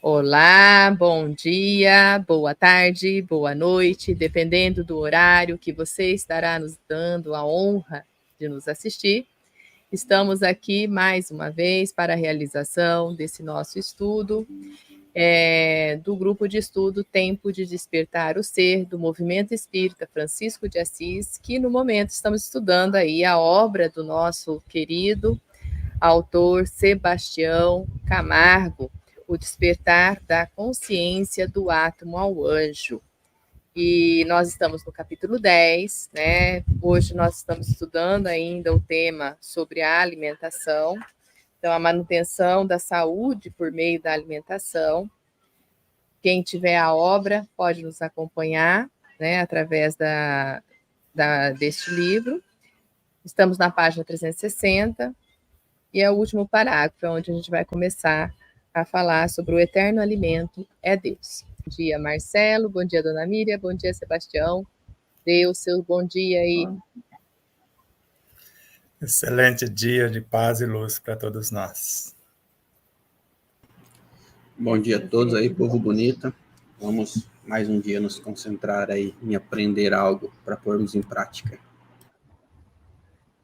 Olá, bom dia, boa tarde, boa noite, dependendo do horário que você estará nos dando a honra de nos assistir. Estamos aqui mais uma vez para a realização desse nosso estudo, do grupo de estudo Tempo de Despertar o Ser, do Movimento Espírita Francisco de Assis, que no momento estamos estudando aí a obra do nosso querido autor Sebastião Camargo, O Despertar da Consciência do Átomo ao Anjo. E nós estamos no capítulo 10, né? Hoje nós estamos estudando ainda o tema sobre a alimentação, então a manutenção da saúde por meio da alimentação. Quem tiver a obra pode nos acompanhar, né, através deste livro. Estamos na página 360, e é o último parágrafo, onde a gente vai começar a falar sobre o eterno alimento é Deus. Bom dia, Marcelo. Bom dia, Dona Miriam. Bom dia, Sebastião. Dê o seu bom dia aí. Excelente dia de paz e luz para todos nós. Bom dia a todos aí, povo bonito. Vamos mais um dia nos concentrar aí em aprender algo para pormos em prática.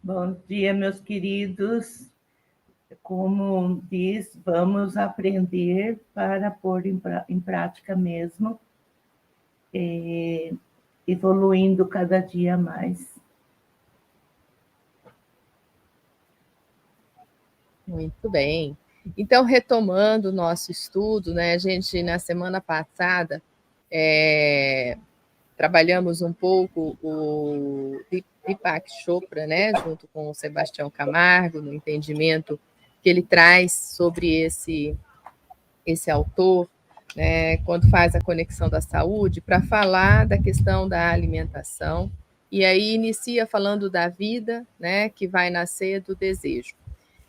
Bom dia, meus queridos. Como diz, vamos aprender para pôr em prática mesmo, evoluindo cada dia mais. Muito bem. Então, retomando o nosso estudo, né, a gente, na semana passada, trabalhamos um pouco o Deepak Chopra, né, junto com o Sebastião Camargo, no entendimento que ele traz sobre esse autor, né, quando faz a conexão da saúde, para falar da questão da alimentação, e aí inicia falando da vida, né, que vai nascer do desejo,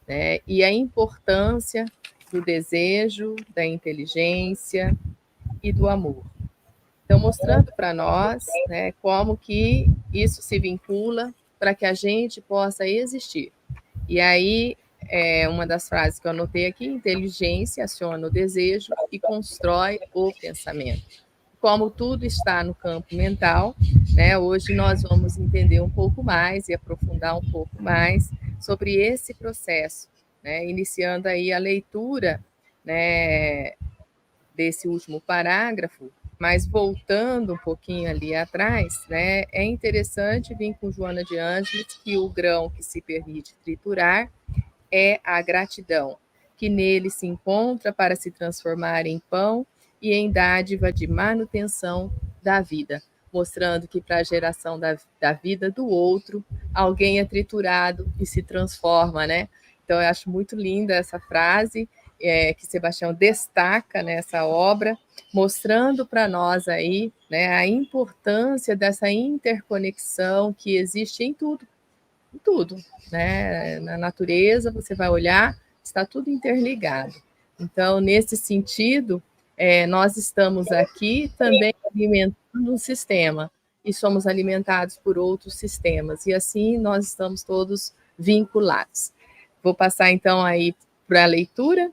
né, e a importância do desejo, da inteligência e do amor. Então, mostrando para nós, né, como que isso se vincula para que a gente possa existir. E aí, uma das frases que eu anotei aqui: inteligência aciona o desejo e constrói o pensamento. Como tudo está no campo mental, né, hoje nós vamos entender um pouco mais e aprofundar um pouco mais sobre esse processo, né, iniciando aí a leitura, né, desse último parágrafo, mas voltando um pouquinho ali atrás, né, é interessante vir com Joana de Ângeles que o grão que se permite triturar é a gratidão, que nele se encontra para se transformar em pão e em dádiva de manutenção da vida, mostrando que para a geração da vida do outro, alguém é triturado e se transforma, né? Então, eu acho muito linda essa frase, que Sebastião destaca nessa obra, mostrando para nós aí, né, a importância dessa interconexão que existe em tudo, né? Na natureza, você vai olhar, está tudo interligado. Então, nesse sentido, nós estamos aqui também alimentando um sistema e somos alimentados por outros sistemas, e assim nós estamos todos vinculados. Vou passar então aí para a leitura.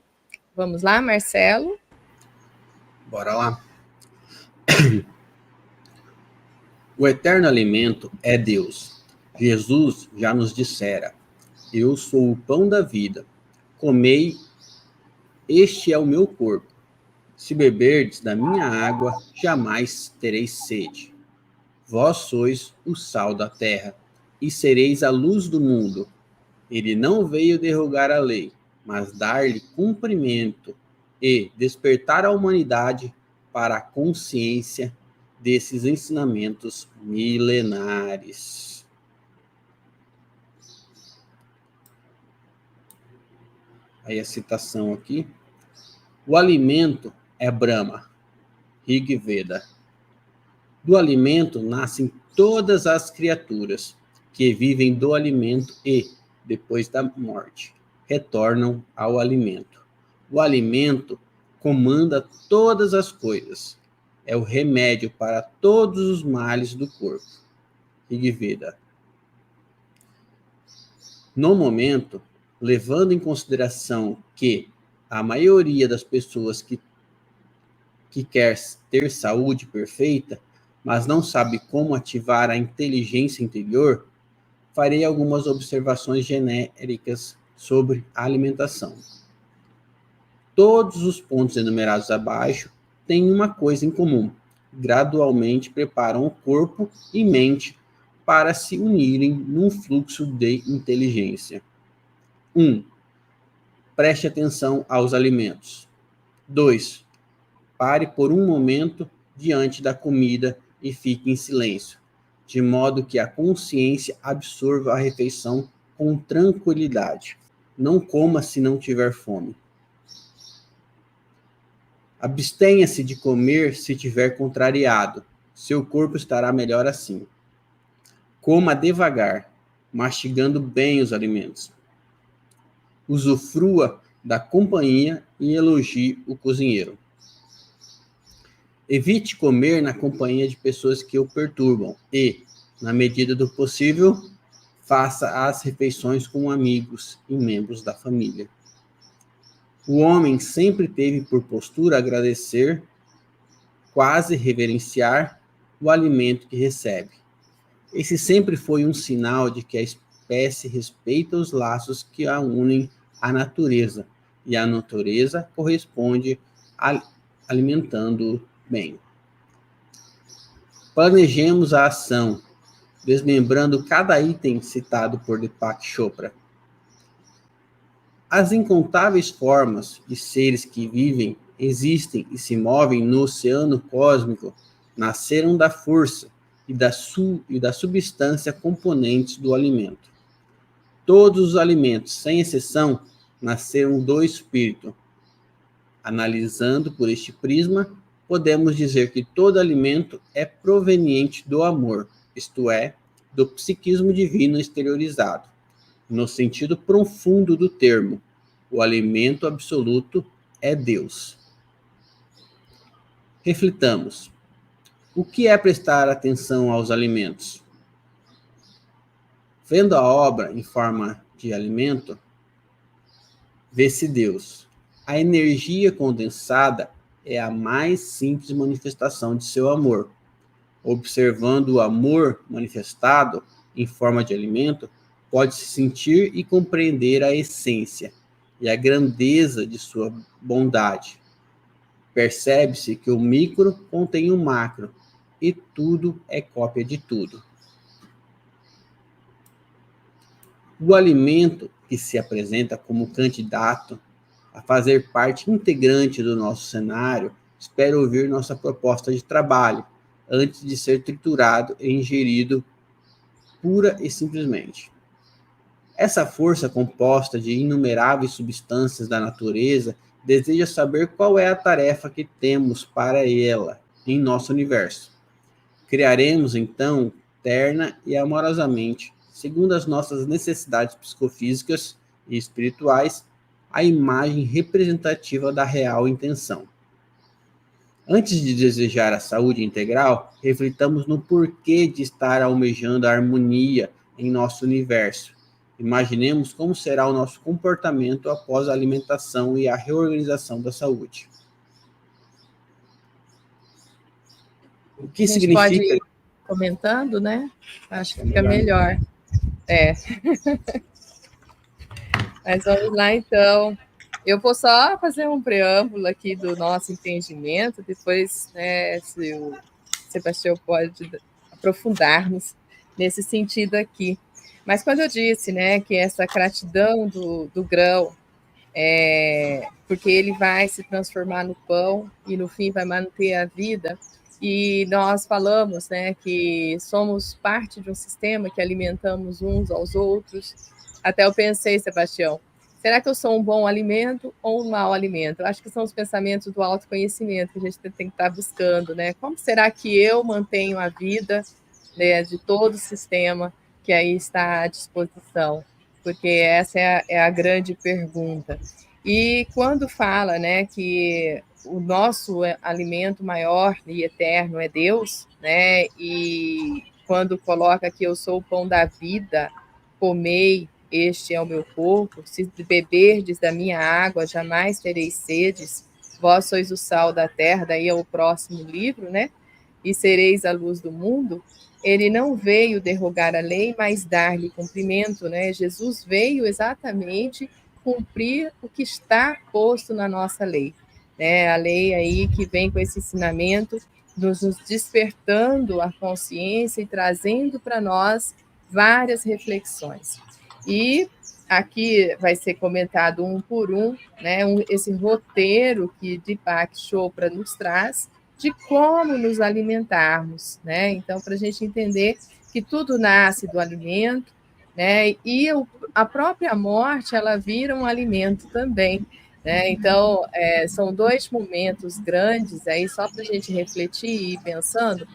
Vamos lá, Marcelo? Bora lá. O eterno alimento é Deus. Jesus já nos dissera: eu sou o pão da vida. Comei, este é o meu corpo. Se beberdes da minha água, jamais tereis sede. Vós sois o sal da terra, e sereis a luz do mundo. Ele não veio derrogar a lei, mas dar-lhe cumprimento e despertar a humanidade para a consciência desses ensinamentos milenares. Aí a citação aqui. O alimento é Brahma, Rig Veda. Do alimento nascem todas as criaturas que vivem do alimento e, depois da morte, retornam ao alimento. O alimento comanda todas as coisas. É o remédio para todos os males do corpo. Rig Veda. No momento, levando em consideração que a maioria das pessoas que que quer ter saúde perfeita, mas não sabe como ativar a inteligência interior, farei algumas observações genéricas sobre a alimentação. Todos os pontos enumerados abaixo têm uma coisa em comum: gradualmente preparam o corpo e mente para se unirem num fluxo de inteligência. 1. Preste atenção aos alimentos. 2. Pare por um momento diante da comida e fique em silêncio, de modo que a consciência absorva a refeição com tranquilidade. Não coma se não tiver fome. Abstenha-se de comer se tiver contrariado. Seu corpo estará melhor assim. Coma devagar, mastigando bem os alimentos. Usufrua da companhia e elogie o cozinheiro. Evite comer na companhia de pessoas que o perturbam e, na medida do possível, faça as refeições com amigos e membros da família. O homem sempre teve por postura agradecer, quase reverenciar, o alimento que recebe. Esse sempre foi um sinal de que a espécie respeita os laços que a unem à natureza, e a natureza corresponde alimentando bem. Planejemos a ação, desmembrando cada item citado por Deepak Chopra. As incontáveis formas de seres que vivem, existem e se movem no oceano cósmico nasceram da força e da substância componentes do alimento. Todos os alimentos, sem exceção, nasceram do espírito. Analisando por este prisma, podemos dizer que todo alimento é proveniente do amor, isto é, do psiquismo divino exteriorizado. No sentido profundo do termo, o alimento absoluto é Deus. Reflitamos. O que é prestar atenção aos alimentos? Vendo a obra em forma de alimento, vê-se Deus. A energia condensada é a mais simples manifestação de seu amor. Observando o amor manifestado em forma de alimento, pode-se sentir e compreender a essência e a grandeza de sua bondade. Percebe-se que o micro contém o macro, e tudo é cópia de tudo. O alimento que se apresenta como candidato a fazer parte integrante do nosso cenário espera ouvir nossa proposta de trabalho, antes de ser triturado e ingerido pura e simplesmente. Essa força composta de inumeráveis substâncias da natureza deseja saber qual é a tarefa que temos para ela em nosso universo. Criaremos, então, terna e amorosamente, segundo as nossas necessidades psicofísicas e espirituais, a imagem representativa da real intenção. Antes de desejar a saúde integral, reflitamos no porquê de estar almejando a harmonia em nosso universo. Imaginemos como será o nosso comportamento após a alimentação e a reorganização da saúde. O que significa? Pode ir comentando, né? Acho que fica melhor. Mas vamos lá, então. Eu vou só fazer um preâmbulo aqui do nosso entendimento, depois, né, se o Sebastião pode aprofundar-nos nesse sentido aqui. Mas quando eu disse, né, que essa gratidão do grão, porque ele vai se transformar no pão e no fim vai manter a vida, e nós falamos, né, que somos parte de um sistema que alimentamos uns aos outros. Até eu pensei, Sebastião, será que eu sou um bom alimento ou um mau alimento? Eu acho que são os pensamentos do autoconhecimento que a gente tem que estar buscando, né? Como será que eu mantenho a vida, né, de todo o sistema que aí está à disposição? Porque essa é a grande pergunta. E quando fala, né, que o nosso alimento maior e eterno é Deus, né? E quando coloca que eu sou o pão da vida, comei, este é o meu corpo, se beberdes da minha água, jamais tereis sedes. vós sois o sal da terra, daí é o próximo livro, né? E sereis a luz do mundo. Ele não veio derrogar a lei, mas dar-lhe cumprimento, né? Jesus veio exatamente cumprir o que está posto na nossa lei, né? A lei aí que vem com esse ensinamento, nos despertando a consciência e trazendo para nós várias reflexões. E aqui vai ser comentado um por um, né? Esse roteiro que Deepak Chopra nos traz de como nos alimentarmos, né? Então, para a gente entender que tudo nasce do alimento, né? E a própria morte, ela vira um alimento também, né? Então, são dois momentos grandes aí, só para a gente refletir e ir pensando,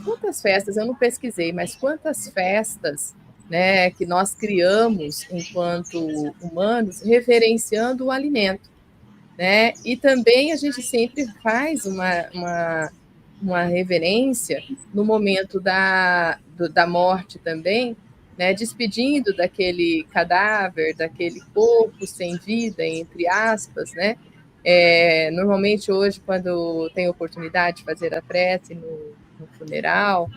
quantas festas, eu não pesquisei, mas quantas festas, né, que nós criamos enquanto humanos, referenciando o alimento, né? E também a gente sempre faz uma reverência no momento da morte também, né? Despedindo daquele cadáver, daquele corpo sem vida, entre aspas, né? Normalmente hoje, quando tem oportunidade de fazer a prece no funeral,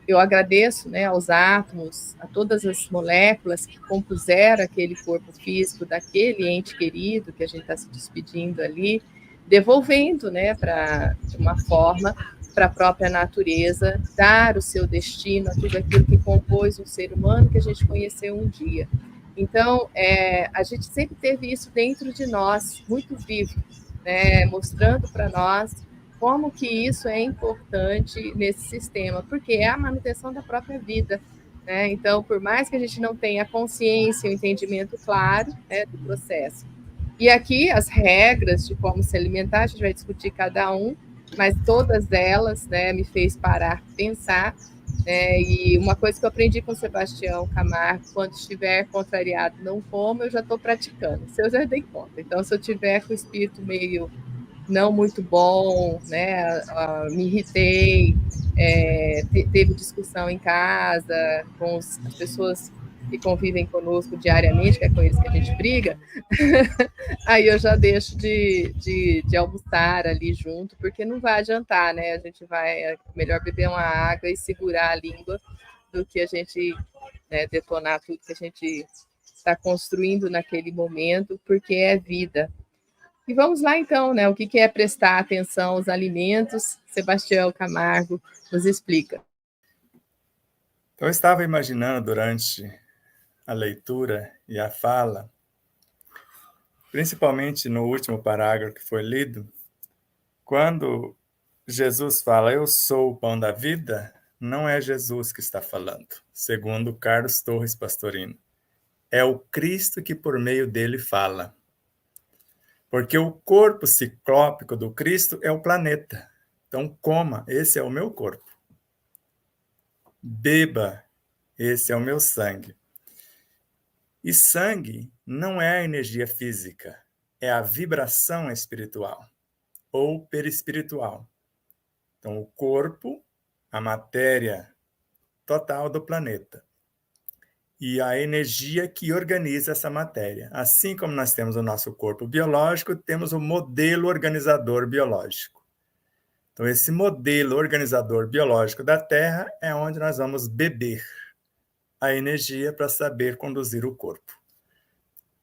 eu agradeço, né, aos átomos, a todas as moléculas que compuseram aquele corpo físico daquele ente querido que a gente está se despedindo ali, devolvendo, né, de uma forma para a própria natureza dar o seu destino a tudo aquilo que compôs o ser humano que a gente conheceu um dia. Então, a gente sempre teve isso dentro de nós, muito vivo, né, mostrando para nós como que isso é importante nesse sistema, porque é a manutenção da própria vida, né? Então, por mais que a gente não tenha consciência, o entendimento claro, né, do processo. E aqui as regras de como se alimentar, a gente vai discutir cada um, mas todas elas, né, me fez parar, pensar, né? E uma coisa que eu aprendi com o Sebastião Camargo, quando estiver contrariado, não como, eu já estou praticando. Se eu já dei conta. Então, se eu tiver com o espírito meio não muito bom, né? Me irritei, teve discussão em casa com as pessoas que convivem conosco diariamente, que é com eles que a gente briga, aí eu já deixo de almoçar ali junto, porque não vai adiantar, né? A gente vai, melhor beber uma água e segurar a língua do que a gente, né, detonar tudo que a gente está construindo naquele momento, porque é vida. E vamos lá, então, né? O que é prestar atenção aos alimentos? Sebastião Camargo nos explica. Então, eu estava imaginando durante a leitura e a fala, principalmente no último parágrafo que foi lido, quando Jesus fala, eu sou o pão da vida, não é Jesus que está falando, segundo Carlos Torres Pastorino. É o Cristo que por meio dele fala. Porque o corpo ciclópico do Cristo é o planeta. Então, coma, esse é o meu corpo. Beba, esse é o meu sangue. E sangue não é a energia física, é a vibração espiritual ou perispiritual. Então, o corpo, a matéria total do planeta. E a energia que organiza essa matéria. Assim como nós temos o nosso corpo biológico, temos o modelo organizador biológico. Então, esse modelo organizador biológico da Terra é onde nós vamos beber a energia para saber conduzir o corpo.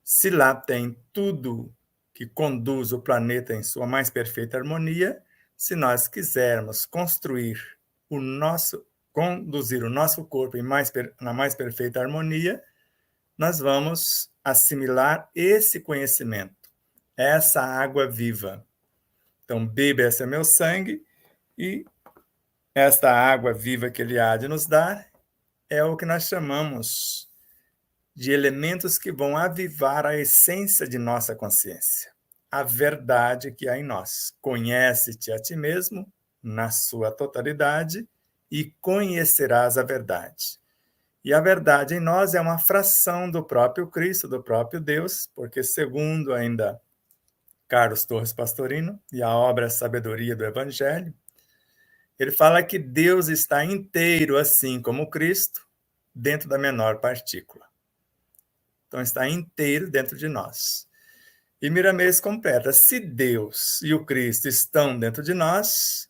Se lá tem tudo que conduz o planeta em sua mais perfeita harmonia, se nós quisermos conduzir o nosso corpo na mais perfeita harmonia, nós vamos assimilar esse conhecimento, essa água viva. Então, beba, esse é meu sangue, e esta água viva que ele há de nos dar é o que nós chamamos de elementos que vão avivar a essência de nossa consciência, a verdade que há em nós. Conhece-te a ti mesmo na sua totalidade e conhecerás a verdade. E a verdade em nós é uma fração do próprio Cristo, do próprio Deus, porque segundo ainda Carlos Torres Pastorino e a obra Sabedoria do Evangelho, ele fala que Deus está inteiro, assim como Cristo, dentro da menor partícula. Então, está inteiro dentro de nós. E Miramês completa: se Deus e o Cristo estão dentro de nós,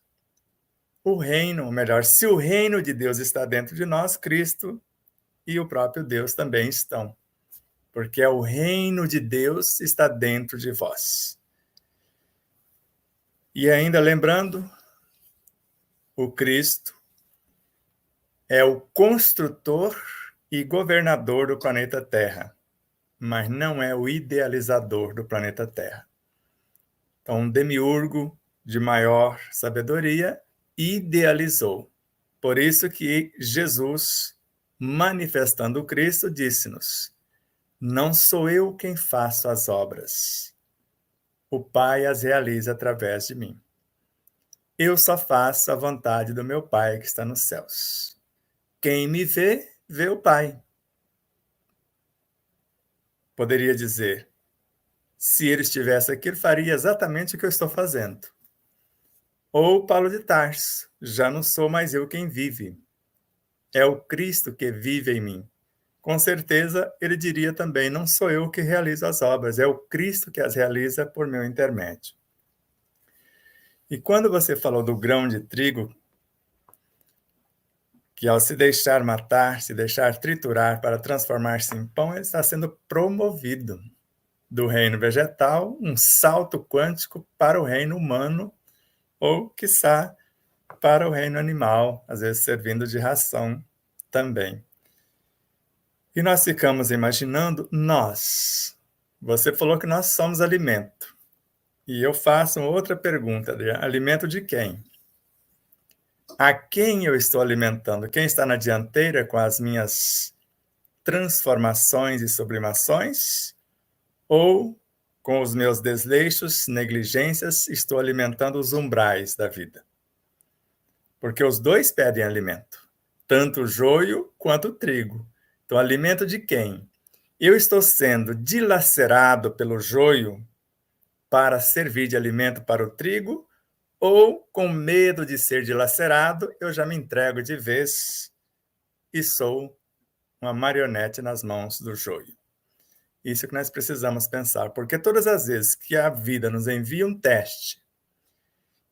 o reino, ou melhor, se o reino de Deus está dentro de nós, Cristo e o próprio Deus também estão. Porque é o reino de Deus está dentro de vós. E ainda lembrando, o Cristo é o construtor e governador do planeta Terra, mas não é o idealizador do planeta Terra. Então, um demiurgo de maior sabedoria idealizou. Por isso que Jesus, manifestando o Cristo, disse-nos: não sou eu quem faço as obras. O Pai as realiza através de mim. Eu só faço a vontade do meu Pai que está nos céus. Quem me vê, vê o Pai. Poderia dizer, se ele estivesse aqui, ele faria exatamente o que eu estou fazendo. Ou Paulo de Tarso, já não sou mais eu quem vive. É o Cristo que vive em mim. Com certeza, ele diria também, não sou eu que realizo as obras, é o Cristo que as realiza por meu intermédio. E quando você falou do grão de trigo, que ao se deixar matar, se deixar triturar para transformar-se em pão, ele está sendo promovido do reino vegetal, um salto quântico para o reino humano, ou, quiçá, para o reino animal, às vezes servindo de ração também. E nós ficamos imaginando nós. Você falou que nós somos alimento. E eu faço outra pergunta, alimento de quem? A quem eu estou alimentando? Quem está na dianteira com as minhas transformações e sublimações? Ou, com os meus desleixos, negligências, estou alimentando os umbrais da vida? Porque os dois pedem alimento, tanto o joio quanto o trigo. Então, alimento de quem? Eu estou sendo dilacerado pelo joio para servir de alimento para o trigo, ou, com medo de ser dilacerado, eu já me entrego de vez e sou uma marionete nas mãos do joio. Isso que nós precisamos pensar, porque todas as vezes que a vida nos envia um teste,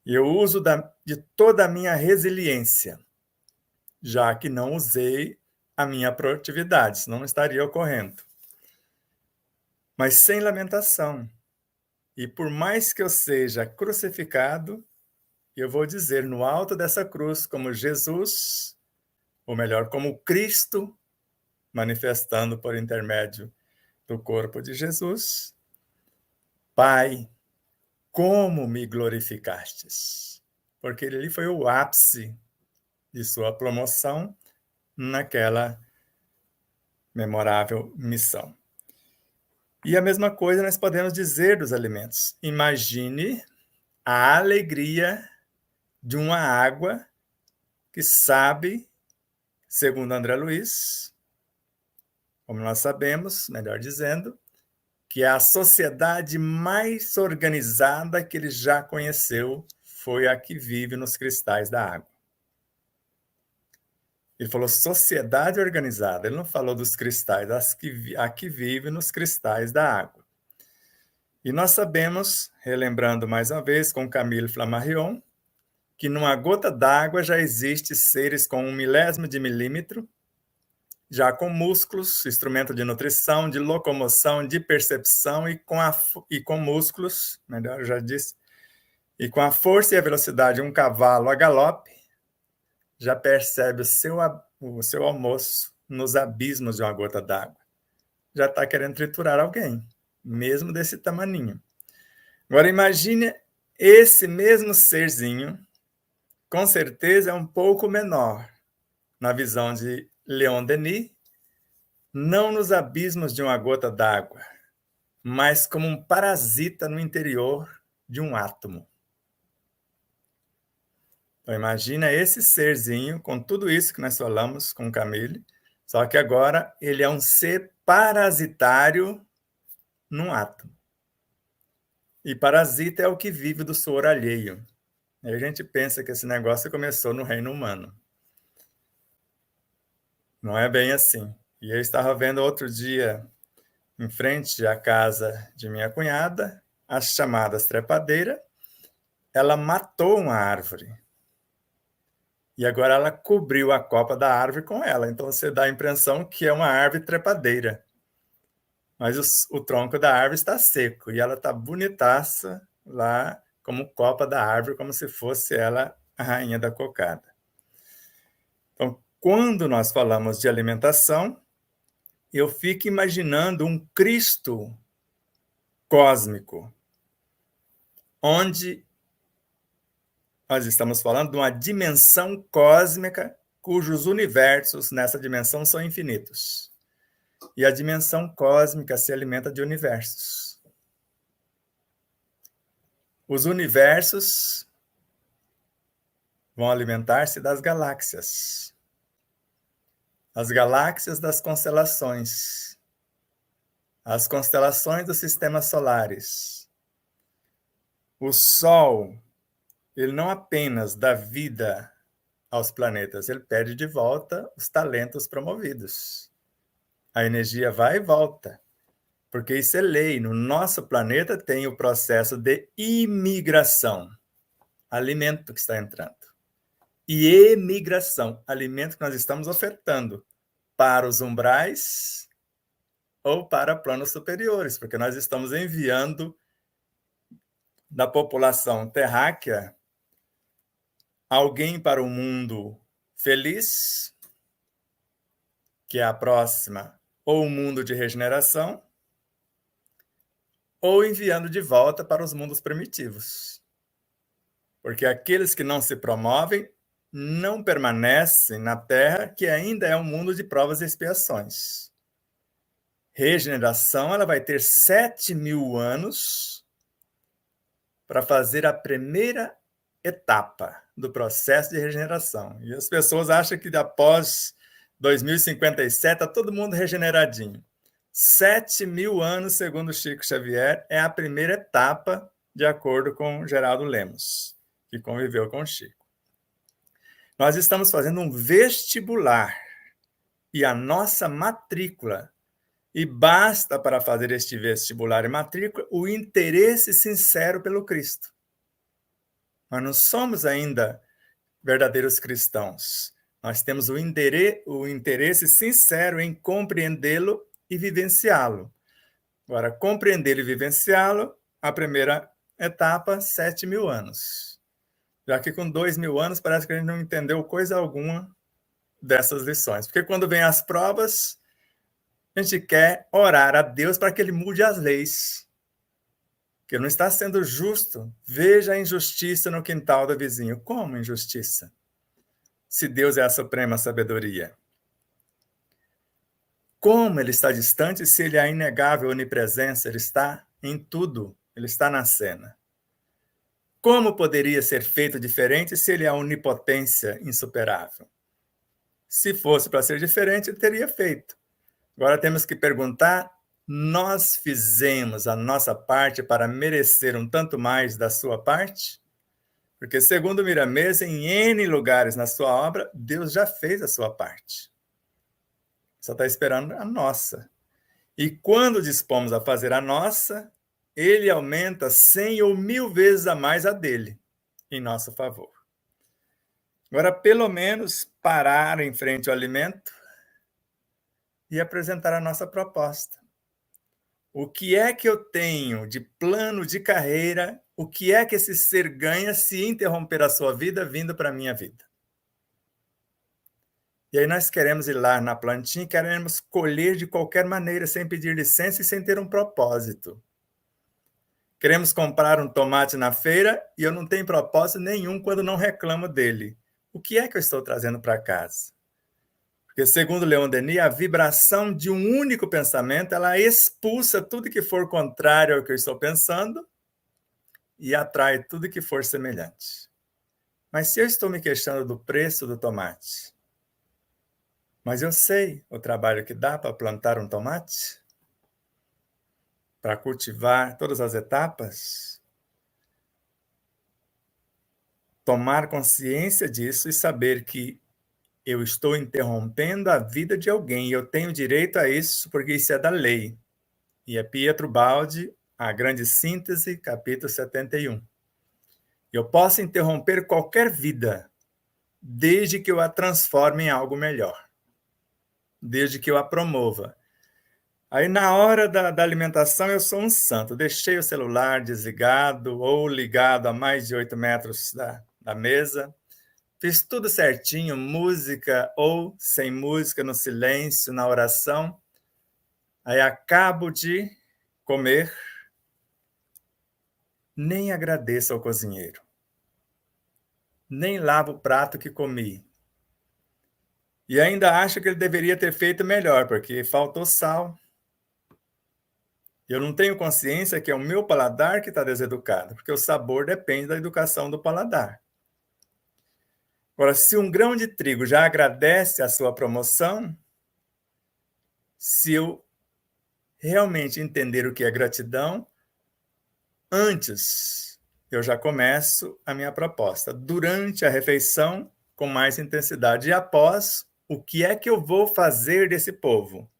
e eu uso de toda a minha resiliência, já que não usei a minha produtividade, senão não estaria ocorrendo. Mas sem lamentação. E por mais que eu seja crucificado, eu vou dizer no alto dessa cruz, como Jesus, ou melhor, como Cristo, manifestando por intermédio do corpo de Jesus: Pai, como me glorificastes. Porque ele foi o ápice de sua promoção naquela memorável missão. E a mesma coisa nós podemos dizer dos alimentos. Imagine a alegria de uma água que sabe, segundo André Luiz, como nós sabemos, melhor dizendo, que a sociedade mais organizada que ele já conheceu foi a que vive nos cristais da água. Ele falou sociedade organizada, ele não falou dos cristais, a que vive nos cristais da água. E nós sabemos, relembrando mais uma vez com Camille Flammarion, que numa gota d'água já existe seres com 1/1000 de milímetro, já com músculos, instrumento de nutrição, de locomoção, de percepção e com músculos, melhor, já disse, e com a força e a velocidade de um cavalo a galope, já percebe o seu almoço nos abismos de uma gota d'água. Já está querendo triturar alguém, mesmo desse tamaninho. Agora imagine esse mesmo serzinho, com certeza é um pouco menor, na visão de Leon Denis, não nos abismos de uma gota d'água, mas como um parasita no interior de um átomo. Então, imagina esse serzinho, com tudo isso que nós falamos com Camille, só que agora ele é um ser parasitário num átomo. E parasita é o que vive do suor alheio. Aí a gente pensa que esse negócio começou no reino humano. Não é bem assim. E eu estava vendo outro dia em frente à casa de minha cunhada, as chamadas trepadeira. Ela matou uma árvore. E agora ela cobriu a copa da árvore com ela. Então você dá a impressão que é uma árvore trepadeira. Mas o tronco da árvore está seco e ela está bonitaça lá como copa da árvore, como se fosse ela a rainha da cocada. Então, quando nós falamos de alimentação, eu fico imaginando um Cristo cósmico, onde nós estamos falando de uma dimensão cósmica cujos universos nessa dimensão são infinitos. E a dimensão cósmica se alimenta de universos. Os universos vão alimentar-se das galáxias. As galáxias das constelações. As constelações dos sistemas solares. O Sol, ele não apenas dá vida aos planetas, ele pede de volta os talentos promovidos. A energia vai e volta, porque isso é lei. No nosso planeta tem o processo de imigração, alimento que está entrando, e emigração, alimento que nós estamos ofertando para os umbrais ou para planos superiores, porque nós estamos enviando da população terráquea alguém para o mundo feliz, que é a próxima, ou o mundo de regeneração, ou enviando de volta para os mundos primitivos. Porque aqueles que não se promovem não permanecem na Terra, que ainda é um mundo de provas e expiações. Regeneração, ela vai ter 7.000 anos para fazer a primeira etapa do processo de regeneração. E as pessoas acham que após 2057 está todo mundo regeneradinho. 7.000 anos, segundo Chico Xavier, é a primeira etapa, de acordo com Geraldo Lemos, que conviveu com Chico. Nós estamos fazendo um vestibular e a nossa matrícula, e basta para fazer este vestibular e matrícula o interesse sincero pelo Cristo. Nós não somos ainda verdadeiros cristãos. Nós temos o interesse sincero em compreendê-lo e vivenciá-lo. Agora, compreendê-lo e vivenciá-lo, a primeira etapa, 7.000 anos. Já que com 2.000 anos parece que a gente não entendeu coisa alguma dessas lições. Porque quando vem as provas, a gente quer orar a Deus para que ele mude as leis. Que não está sendo justo. Veja a injustiça no quintal do vizinho. Como injustiça? Se Deus é a suprema sabedoria. Como ele está distante se ele é a inegável onipresença? Ele está em tudo. Ele está na cena. Como poderia ser feito diferente se ele é a onipotência insuperável? Se fosse para ser diferente, ele teria feito. Agora temos que perguntar, nós fizemos a nossa parte para merecer um tanto mais da sua parte? Porque, segundo Miramês, em N lugares na sua obra, Deus já fez a sua parte. Só está esperando a nossa. E quando dispomos a fazer a nossa, ele aumenta 100 ou 1.000 vezes a mais a dele, em nosso favor. Agora, pelo menos, parar em frente ao alimento e apresentar a nossa proposta. O que é que eu tenho de plano de carreira? O que é que esse ser ganha se interromper a sua vida vindo para a minha vida? E aí nós queremos ir lá na plantinha, queremos colher de qualquer maneira, sem pedir licença e sem ter um propósito. Queremos comprar um tomate na feira e eu não tenho propósito nenhum quando não reclamo dele. O que é que eu estou trazendo para casa? Porque, segundo Leon Denis, a vibração de um único pensamento, ela expulsa tudo que for contrário ao que eu estou pensando e atrai tudo que for semelhante. Mas se eu estou me queixando do preço do tomate, mas eu sei o trabalho que dá para plantar um tomate, para cultivar todas as etapas, tomar consciência disso e saber que eu estou interrompendo a vida de alguém e eu tenho direito a isso porque isso é da lei. e é Pietro Baldi, A Grande Síntese, capítulo 71. Eu posso interromper qualquer vida, desde que eu a transforme em algo melhor, desde que eu a promova. Aí, na hora da alimentação, eu sou um santo. Deixei o celular desligado ou ligado a mais de 8 metros da mesa. Fiz tudo certinho, música ou sem música, no silêncio, na oração. Aí acabo de comer, nem agradeço ao cozinheiro. Nem lavo o prato que comi. E ainda acho que ele deveria ter feito melhor, porque faltou sal. Eu não tenho consciência que é o meu paladar que está deseducado, porque o sabor depende da educação do paladar. Agora, se um grão de trigo já agradece a sua promoção, se eu realmente entender o que é gratidão, antes eu já começo a minha proposta. Durante a refeição, com mais intensidade. E após, o que é que eu vou fazer desse povo?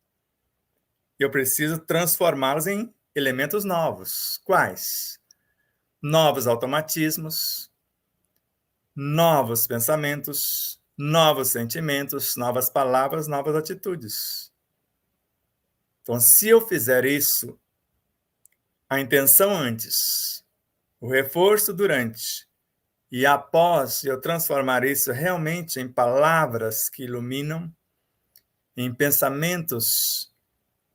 Eu preciso transformá-los em elementos novos. Quais? Novos automatismos, novos pensamentos, novos sentimentos, novas palavras, novas atitudes. Então, se eu fizer isso, a intenção antes, o reforço durante e após eu transformar isso realmente em palavras que iluminam, em pensamentos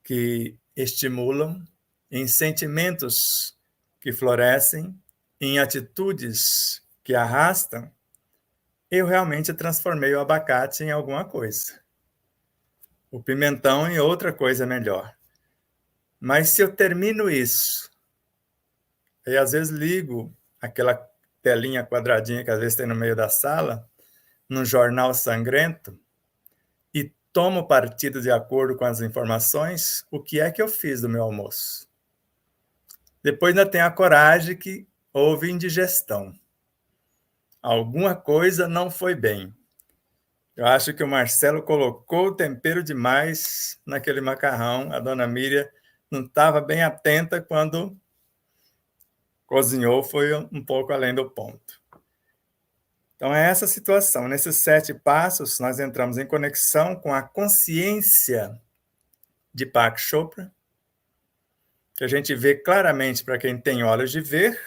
que estimulam, em sentimentos que florescem, em atitudes que arrastam, eu realmente transformei o abacate em alguma coisa. O pimentão em outra coisa melhor. Mas se eu termino isso, e às vezes ligo aquela telinha quadradinha que às vezes tem no meio da sala, num jornal sangrento, e tomo partido de acordo com as informações, o que é que eu fiz do meu almoço? Depois ainda tenho a coragem que houve indigestão. Alguma coisa não foi bem. Eu acho que o Marcelo colocou tempero demais naquele macarrão. A dona Miriam não estava bem atenta quando cozinhou, foi um pouco além do ponto. Então, é essa situação. Nesses 7 passos, nós entramos em conexão com a consciência de Deepak Chopra, que a gente vê claramente para quem tem olhos de ver.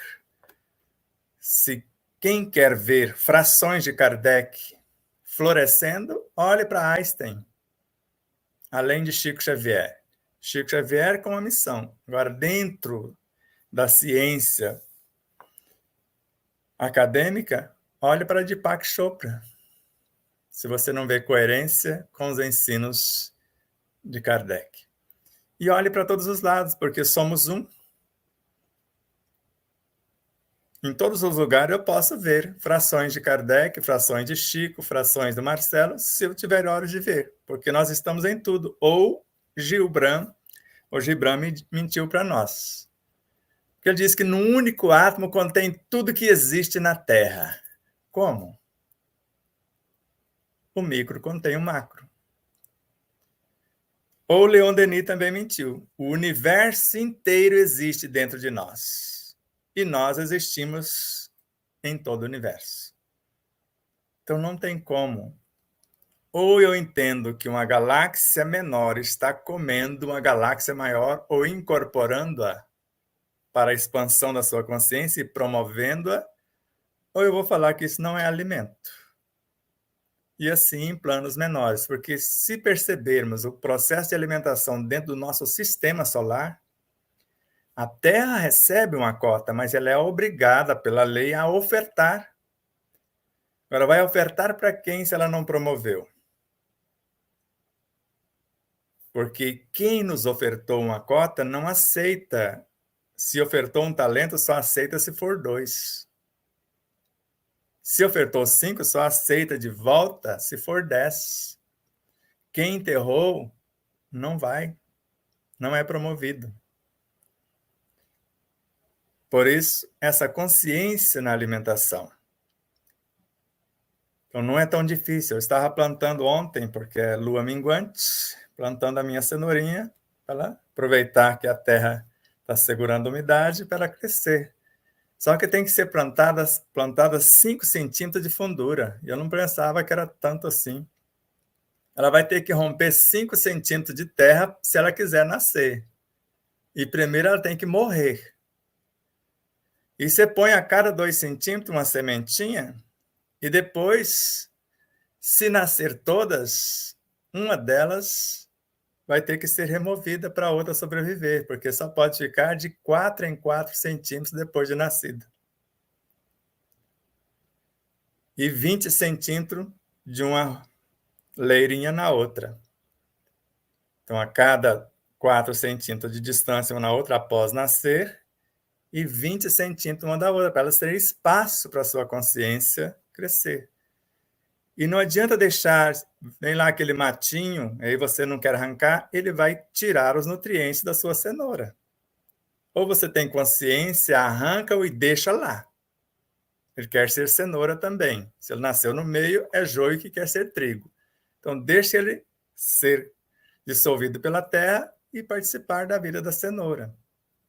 Se quem quer ver frações de Kardec florescendo, olhe para Einstein, além de Chico Xavier. Chico Xavier com uma missão. Agora, dentro da ciência acadêmica, olhe para Deepak Chopra. Se você não vê coerência com os ensinos de Kardec. E olhe para todos os lados, porque somos um. Em todos os lugares eu posso ver frações de Kardec, frações de Chico, frações do Marcelo, se eu tiver olhos de ver, porque nós estamos em tudo. Ou Gibran mentiu para nós. Porque ele diz que no único átomo contém tudo que existe na Terra. Como? O micro contém o macro. Ou Leon Denis também mentiu. O universo inteiro existe dentro de nós. E nós existimos em todo o universo. Então não tem como. Ou eu entendo que uma galáxia menor está comendo uma galáxia maior ou incorporando-a para a expansão da sua consciência e promovendo-a, ou eu vou falar que isso não é alimento. E assim em planos menores, porque se percebermos o processo de alimentação dentro do nosso sistema solar, a Terra recebe uma cota, mas ela é obrigada pela lei a ofertar. Agora, vai ofertar para quem se ela não promoveu? Porque quem nos ofertou uma cota não aceita. Se ofertou um talento, só aceita se for 2. Se ofertou 5, só aceita de volta se for 10. Quem enterrou, não vai. Não é promovido. Por isso, essa consciência na alimentação. Então, não é tão difícil. Eu estava plantando ontem, porque é lua minguante, plantando a minha cenourinha, ela aproveitar que a terra está segurando a umidade para ela crescer. Só que tem que ser plantadas 5 centímetros de fundura. E eu não pensava que era tanto assim. Ela vai ter que romper 5 centímetros de terra se ela quiser nascer. E primeiro ela tem que morrer. E você põe a cada 2 centímetros uma sementinha, e depois, se nascer todas, uma delas vai ter que ser removida para a outra sobreviver, porque só pode ficar de 4 em 4 centímetros depois de nascida. E 20 centímetros de uma leirinha na outra. Então, a cada 4 centímetros de distância uma na outra após nascer, e 20 centímetros uma da outra, para elas terem espaço para a sua consciência crescer. E não adianta deixar, vem lá aquele matinho, aí você não quer arrancar, ele vai tirar os nutrientes da sua cenoura. Ou você tem consciência, arranca-o e deixa lá. Ele quer ser cenoura também. Se ele nasceu no meio, é joio que quer ser trigo. Então, deixa ele ser dissolvido pela terra e participar da vida da cenoura.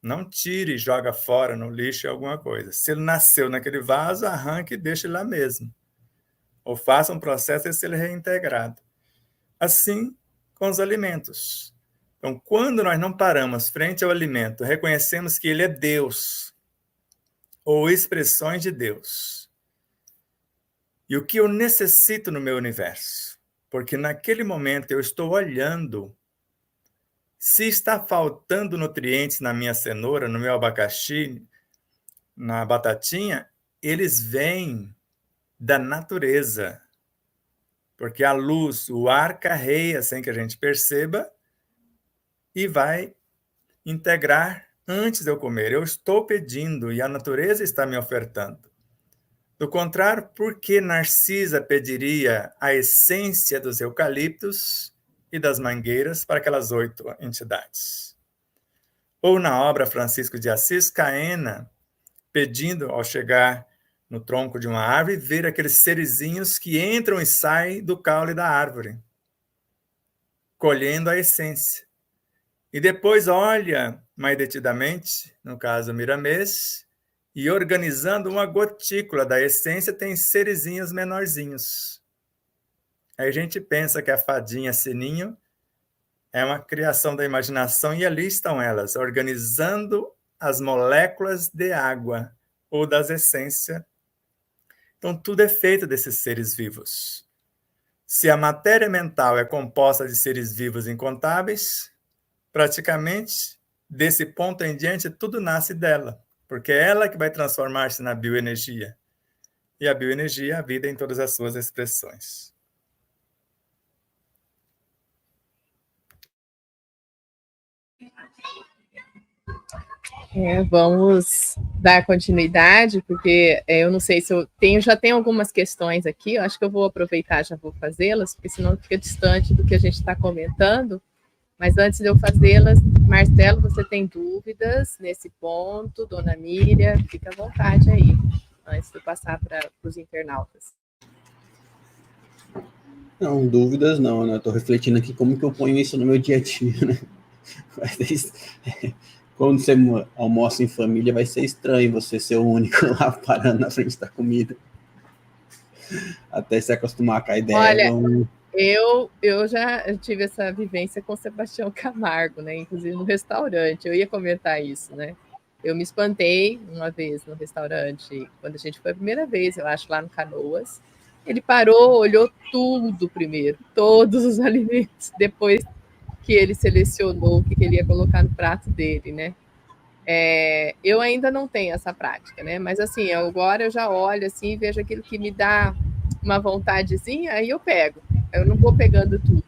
Não tire e joga fora no lixo alguma coisa. Se ele nasceu naquele vaso, arranque e deixe lá mesmo. Ou faça um processo de ser reintegrado. Assim com os alimentos. Então, quando nós não paramos frente ao alimento, reconhecemos que ele é Deus, ou expressões de Deus. E o que eu necessito no meu universo? Porque naquele momento eu estou olhando se está faltando nutrientes na minha cenoura, no meu abacaxi, na batatinha, eles vêm da natureza. Porque a luz, o ar carreia sem que a gente perceba e vai integrar antes de eu comer. Eu estou pedindo e a natureza está me ofertando. Do contrário, por que Narcisa pediria a essência dos eucaliptos e das mangueiras para aquelas 8 entidades? Ou na obra Francisco de Assis, Caena, pedindo, ao chegar no tronco de uma árvore, ver aqueles serizinhos que entram e saem do caule da árvore, colhendo a essência. E depois olha mais detidamente, no caso Miramês, e organizando uma gotícula da essência, tem serizinhos menorzinhos. Aí a gente pensa que a fadinha Sininho é uma criação da imaginação, e ali estão elas, organizando as moléculas de água ou das essências. Então, tudo é feito desses seres vivos. Se a matéria mental é composta de seres vivos incontáveis, praticamente, desse ponto em diante, tudo nasce dela, porque é ela que vai transformar-se na bioenergia. E a bioenergia é a vida em todas as suas expressões. Vamos dar continuidade, porque eu não sei se eu tenho, já tenho algumas questões aqui, eu acho que eu vou aproveitar, já vou fazê-las, porque senão fica distante do que a gente está comentando. Mas antes de eu fazê-las, Marcelo, você tem dúvidas nesse ponto? Dona Miriam, fica à vontade aí, antes de eu passar para os internautas. Não, dúvidas não, né? Eu estou refletindo aqui como que eu ponho isso no meu dia a dia, né? Quando você almoça em família, vai ser estranho você ser o único lá parando na frente da comida. Até se acostumar com a ideia. Olha, eu já tive essa vivência com Sebastião Camargo, né? Inclusive no restaurante. Eu ia comentar isso, né? Eu me espantei uma vez no restaurante, quando a gente foi a primeira vez, eu acho, lá no Canoas. Ele parou, olhou tudo primeiro, todos os alimentos, depois que ele selecionou o que ele ia colocar no prato dele, né? Eu ainda não tenho essa prática, né? Mas assim, agora eu já olho assim, vejo aquilo que me dá uma vontadezinha, aí eu pego. Eu não vou pegando tudo.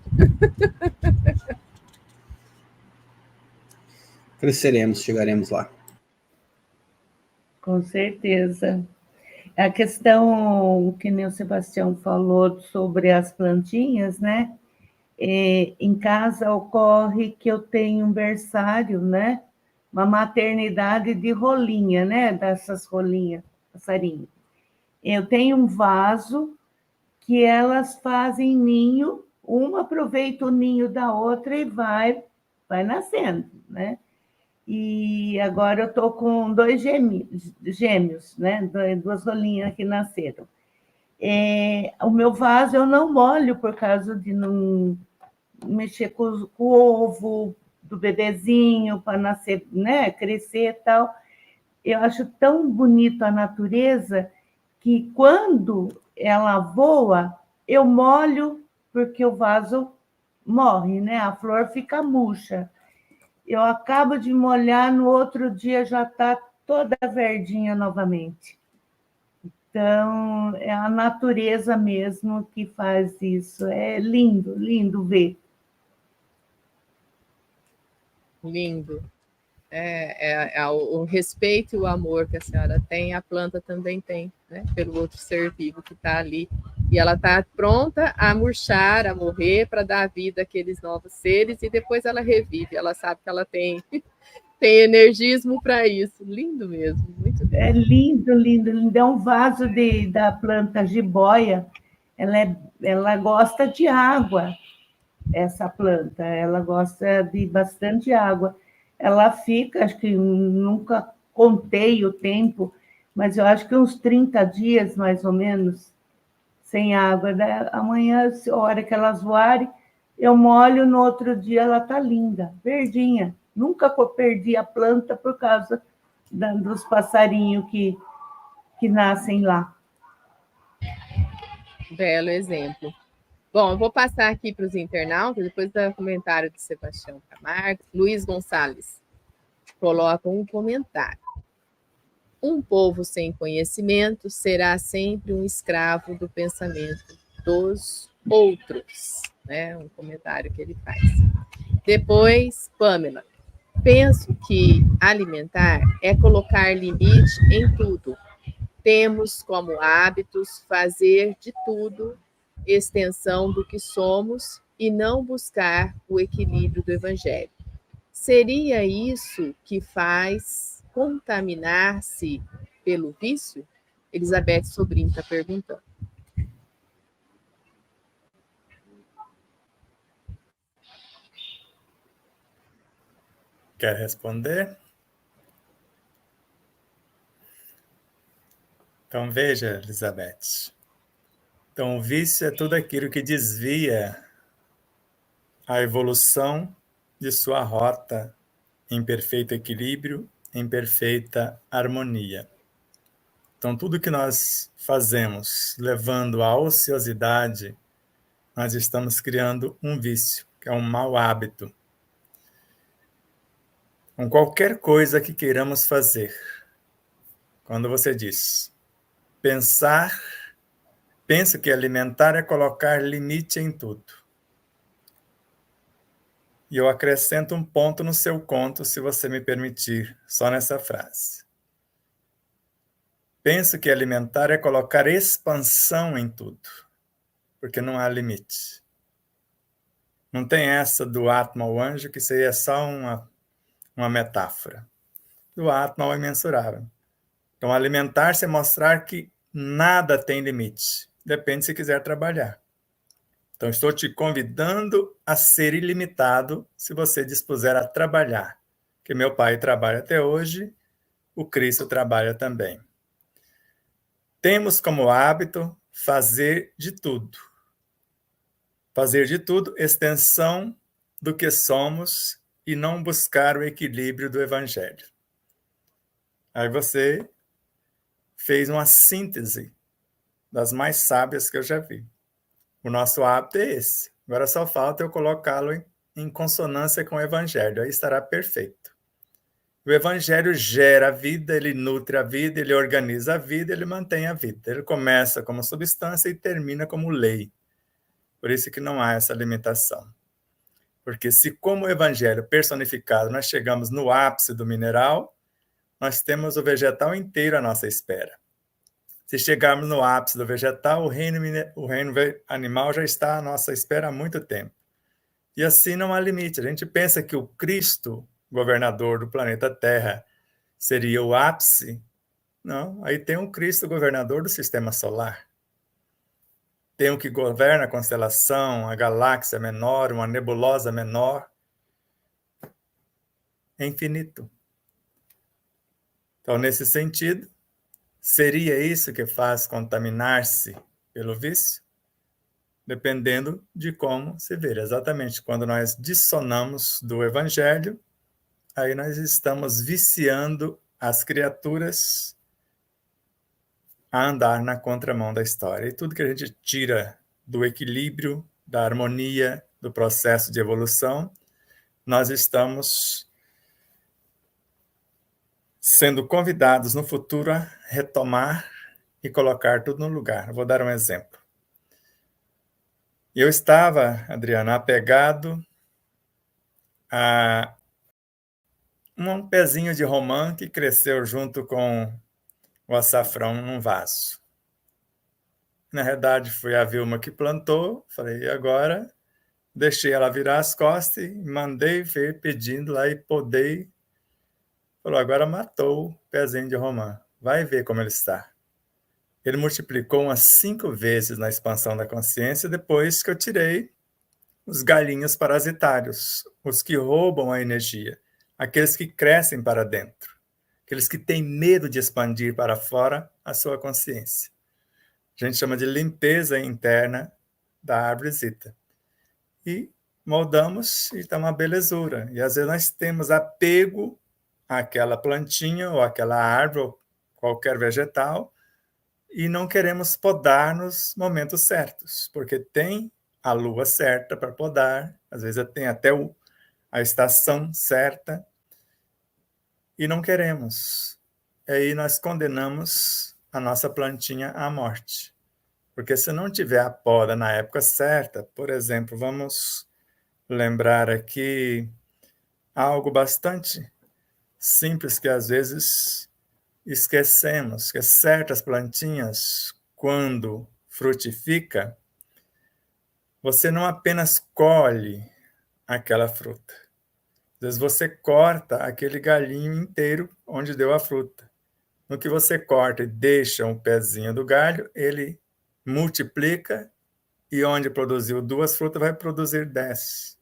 Cresceremos, chegaremos lá. Com certeza. A questão que nem o Sebastião falou sobre as plantinhas, né? Em casa ocorre que eu tenho um berçário, né? Uma maternidade de rolinha, né? Dessas rolinhas, passarinho. Eu tenho um vaso que elas fazem ninho, uma aproveita o ninho da outra e vai vai nascendo, né? E agora eu estou com 2 gêmeos, né? 2 rolinhas que nasceram. O meu vaso eu não molho por causa de não mexer com o ovo do bebezinho para nascer, né? Crescer e tal. Eu acho tão bonito a natureza que quando ela voa, eu molho porque o vaso morre, né? A flor fica murcha. Eu acabo de molhar, no outro dia já está toda verdinha novamente. Então, é a natureza mesmo que faz isso. É lindo, lindo ver. Lindo. O respeito e o amor que a senhora tem, a planta também tem, né? Pelo outro ser vivo que está ali. E ela está pronta a murchar, a morrer, para dar vida àqueles novos seres, e depois ela revive. Ela sabe que ela tem energismo para isso. Lindo mesmo, muito lindo. É lindo, lindo, lindo. É um vaso da planta jiboia. Ela gosta de água, essa planta. Ela gosta de bastante água. Ela fica, acho que nunca contei o tempo, mas eu acho que uns 30 dias, mais ou menos, sem água. Amanhã, a hora que elas voarem, eu molho, no outro dia ela está linda, verdinha. Nunca perdi a planta por causa dos passarinhos que nascem lá. Belo exemplo. Bom, eu vou passar aqui para os internautas, depois do comentário de Sebastião Camargo. Luiz Gonçalves coloca um comentário. Um povo sem conhecimento será sempre um escravo do pensamento dos outros. Né? Um comentário que ele faz. Depois, Pamela. Penso que alimentar é colocar limite em tudo. Temos como hábitos fazer de tudo extensão do que somos e não buscar o equilíbrio do Evangelho. Seria isso que faz contaminar-se pelo vício? Elizabeth Sobrinho está perguntando. Quer responder? Então, veja, Elizabeth. Então, o vício é tudo aquilo que desvia a evolução de sua rota em perfeito equilíbrio, em perfeita harmonia. Então, tudo que nós fazemos levando à ociosidade, nós estamos criando um vício, que é um mau hábito. Com qualquer coisa que queiramos fazer, quando você diz penso que alimentar é colocar limite em tudo. E eu acrescento um ponto no seu conto, se você me permitir, só nessa frase. Penso que alimentar é colocar expansão em tudo, porque não há limite. Não tem essa do Atma ao anjo, que seria só uma metáfora. Do Atma ao imensurável. Então, alimentar-se é mostrar que nada tem limite. Depende se quiser trabalhar. Então, estou te convidando a ser ilimitado se você dispuser a trabalhar. Que meu pai trabalha até hoje, o Cristo trabalha também. Temos como hábito fazer de tudo. Fazer de tudo extensão do que somos e não buscar o equilíbrio do Evangelho. Aí você fez uma síntese das mais sábias que eu já vi. O nosso hábito é esse. Agora só falta eu colocá-lo em consonância com o Evangelho. Aí estará perfeito. O Evangelho gera a vida, ele nutre a vida, ele organiza a vida, ele mantém a vida. Ele começa como substância e termina como lei. Por isso que não há essa limitação. Porque se como o Evangelho personificado nós chegamos no ápice do mineral, nós temos o vegetal inteiro à nossa espera. Se chegarmos no ápice do vegetal, o reino animal já está à nossa espera há muito tempo. E assim não há limite. A gente pensa que o Cristo, governador do planeta Terra, seria o ápice. Não, aí tem um Cristo, governador do sistema solar. Tem um que governa a constelação, a galáxia menor, uma nebulosa menor. é infinito. Então, nesse sentido, seria isso que faz contaminar-se pelo vício? Dependendo de como se vê. Exatamente, quando nós dissonamos do Evangelho, aí nós estamos viciando as criaturas a andar na contramão da história. E tudo que a gente tira do equilíbrio, da harmonia, do processo de evolução, nós estamos sendo convidados no futuro a retomar e colocar tudo no lugar. Vou dar um exemplo. Eu estava, Adriana, apegado a um pezinho de romã que cresceu junto com o açafrão num vaso. Na verdade, foi a Vilma que plantou, falei, e agora? Deixei ela virar as costas e mandei ver pedindo lá e podei. Falou, agora matou o pezinho de romã. Vai ver como ele está. Ele multiplicou umas 5 vezes na expansão da consciência depois que eu tirei os galinhos parasitários, os que roubam a energia, aqueles que crescem para dentro, aqueles que têm medo de expandir para fora a sua consciência. A gente chama de limpeza interna da árvorezita. E moldamos e está uma belezura. E às vezes nós temos apego àquela plantinha ou àquela árvore ou qualquer vegetal e não queremos podar nos momentos certos, porque tem a lua certa para podar, às vezes tem até a estação certa, e não queremos. E aí nós condenamos a nossa plantinha à morte. Porque se não tiver a poda na época certa, por exemplo, vamos lembrar aqui algo bastante simples que às vezes esquecemos, que certas plantinhas, quando frutifica, você não apenas colhe aquela fruta. Às vezes você corta aquele galinho inteiro onde deu a fruta. No que você corta e deixa um pezinho do galho, ele multiplica e onde produziu 2 frutas vai produzir 10.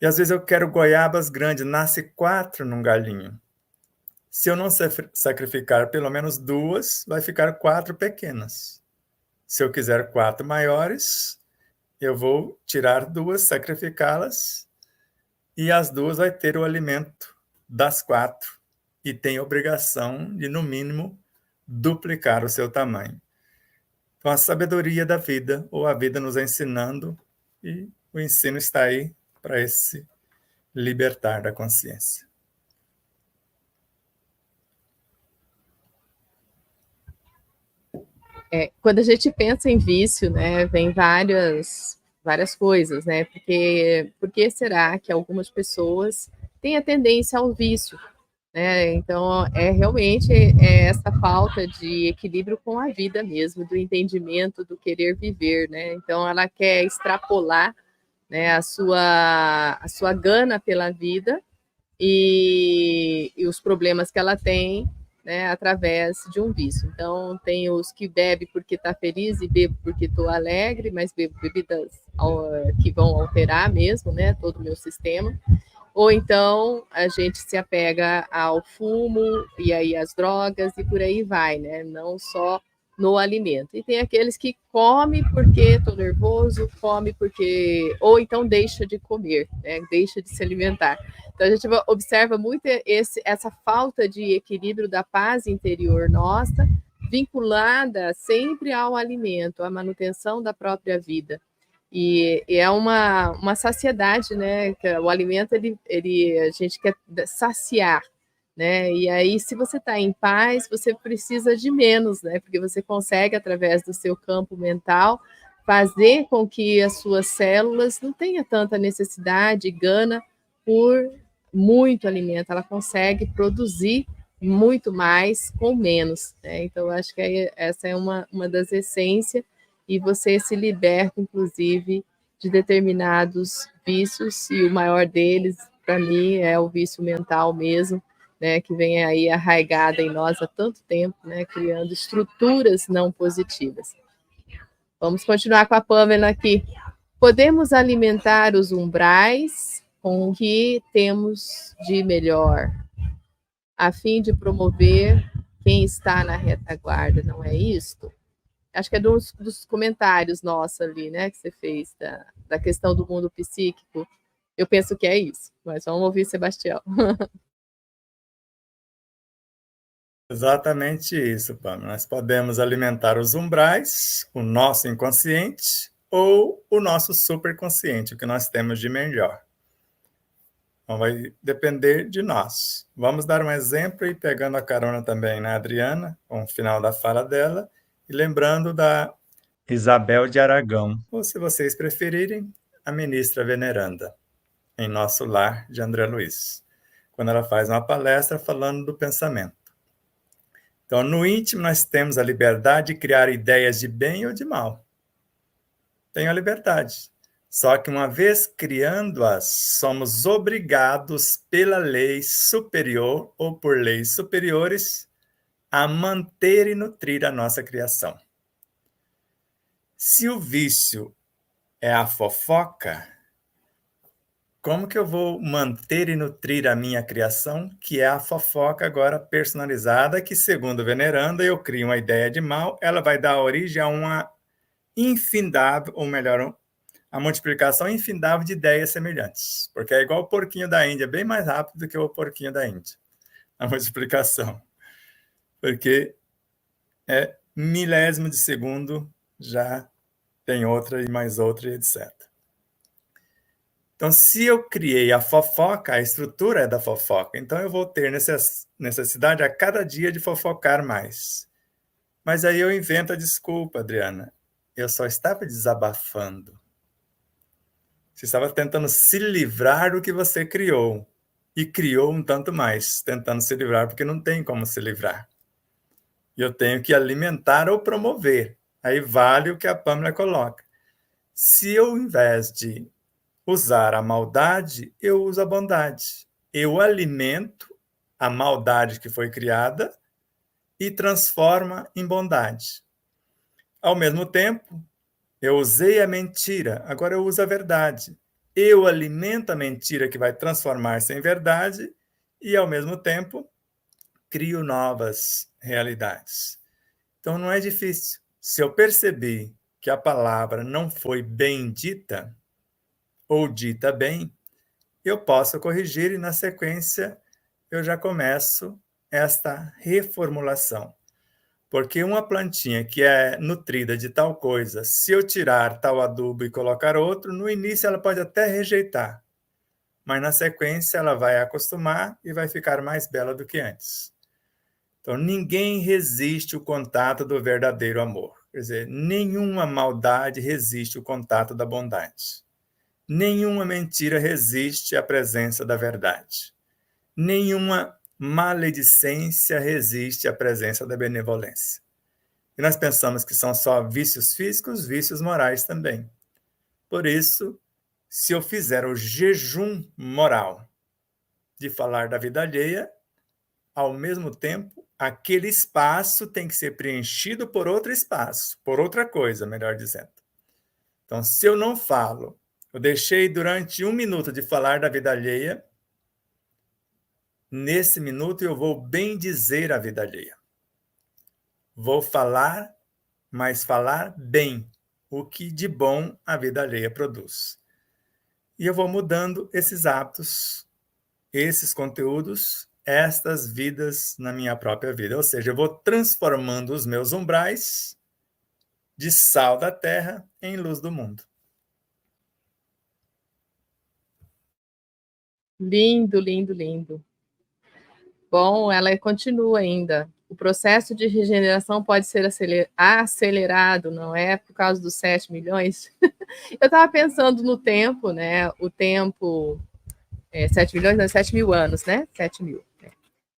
E às vezes eu quero goiabas grandes, nasce 4 num galinho. Se eu não sacrificar pelo menos 2, vai ficar 4 pequenas. Se eu quiser 4 maiores, eu vou tirar 2, sacrificá-las, e as 2 vai ter o alimento das 4, e tem obrigação de, no mínimo, duplicar o seu tamanho. Então, a sabedoria da vida, ou a vida nos ensinando, e o ensino está aí para esse libertar da consciência. Quando a gente pensa em vício, né, vem várias coisas, né? Por que será que algumas pessoas têm a tendência ao vício, né? Então, realmente essa falta de equilíbrio com a vida mesmo, do entendimento, do querer viver, né? Então, ela quer extrapolar, né, a sua gana pela vida e os problemas que ela tem, né, através de um vício. Então, tem os que bebem porque está feliz e bebo porque estou alegre, mas bebo bebidas que vão alterar mesmo, né, todo o meu sistema. Ou então, a gente se apega ao fumo e aí às drogas e por aí vai, né, não só no alimento. E tem aqueles que comem porque estou nervoso, come porque... Ou então deixa de comer, né, deixa de se alimentar. Então, a gente observa muito essa falta de equilíbrio da paz interior nossa, vinculada sempre ao alimento, à manutenção da própria vida. E é uma saciedade, né? O alimento, a gente quer saciar, né? E aí, se você está em paz, você precisa de menos, né? Porque você consegue, através do seu campo mental, fazer com que as suas células não tenham tanta necessidade, gana por muito alimento, ela consegue produzir muito mais com menos, né? Então, acho que essa é uma das essências, e você se liberta, inclusive, de determinados vícios, e o maior deles, para mim, é o vício mental mesmo, né, que vem aí arraigada em nós há tanto tempo, né, criando estruturas não positivas. Vamos continuar com a Pamela aqui. Podemos alimentar os umbrais com o que temos de melhor, a fim de promover quem está na retaguarda, não é isto? Acho que é dos comentários nossos ali, né, que você fez da questão do mundo psíquico. Eu penso que é isso, mas vamos ouvir Sebastião. Exatamente isso, Pamela. Nós podemos alimentar os umbrais, o nosso inconsciente ou o nosso superconsciente, o que nós temos de melhor. Então, vai depender de nós. Vamos dar um exemplo e pegando a carona também na Adriana, com o final da fala dela, e lembrando da Isabel de Aragão, ou se vocês preferirem, a ministra veneranda, em Nosso Lar, de André Luiz, quando ela faz uma palestra falando do pensamento. Então, no íntimo, nós temos a liberdade de criar ideias de bem ou de mal. Tenho a liberdade. Só que, uma vez criando-as, somos obrigados pela lei superior ou por leis superiores a manter e nutrir a nossa criação. Se o vício é a fofoca, como que eu vou manter e nutrir a minha criação, que é a fofoca agora personalizada, que, segundo Veneranda, eu crio uma ideia de mal, ela vai dar origem a uma infindável, ou melhor, a multiplicação infindável de ideias semelhantes. Porque é igual o porquinho da Índia, bem mais rápido do que o porquinho da Índia, a multiplicação. Porque é milésimo de segundo, já tem outra e mais outra, etc. Então, se eu criei a fofoca, a estrutura é da fofoca. Então, eu vou ter necessidade a cada dia de fofocar mais. Mas aí eu invento a desculpa, Adriana. Eu só estava desabafando. Você estava tentando se livrar do que você criou. E criou um tanto mais, tentando se livrar, porque não tem como se livrar. E eu tenho que alimentar ou promover. Aí vale o que a Pamela coloca. Se eu, ao invés de usar a maldade, eu uso a bondade. Eu alimento a maldade que foi criada e transforma em bondade. Ao mesmo tempo, eu usei a mentira, agora eu uso a verdade. Eu alimento a mentira que vai transformar-se em verdade e, ao mesmo tempo, crio novas realidades. Então, não é difícil. Se eu percebi que a palavra não foi bem dita, ou dita bem, eu posso corrigir e, na sequência, eu já começo esta reformulação. Porque uma plantinha que é nutrida de tal coisa, se eu tirar tal adubo e colocar outro, no início ela pode até rejeitar, mas na sequência ela vai acostumar e vai ficar mais bela do que antes. Então, ninguém resiste o contato do verdadeiro amor. Quer dizer, nenhuma maldade resiste o contato da bondade. Nenhuma mentira resiste à presença da verdade. Nenhuma maledicência resiste à presença da benevolência. E nós pensamos que são só vícios físicos, vícios morais também. Por isso, se eu fizer o jejum moral de falar da vida alheia, ao mesmo tempo, aquele espaço tem que ser preenchido por outro espaço, por outra coisa, melhor dizendo. Então, se eu não falo, eu deixei durante 1 minuto de falar da vida alheia, nesse minuto eu vou bem dizer a vida alheia. Vou falar, mas falar bem, o que de bom a vida alheia produz. E eu vou mudando esses hábitos, esses conteúdos, estas vidas na minha própria vida. Ou seja, eu vou transformando os meus umbrais de sal da terra em luz do mundo. Lindo, lindo, lindo. Bom, ela continua ainda. O processo de regeneração pode ser acelerado, não é? Por causa dos 7 milhões. Eu estava pensando no tempo, né? O tempo... 7 milhões, não, 7 mil anos, né? 7 mil.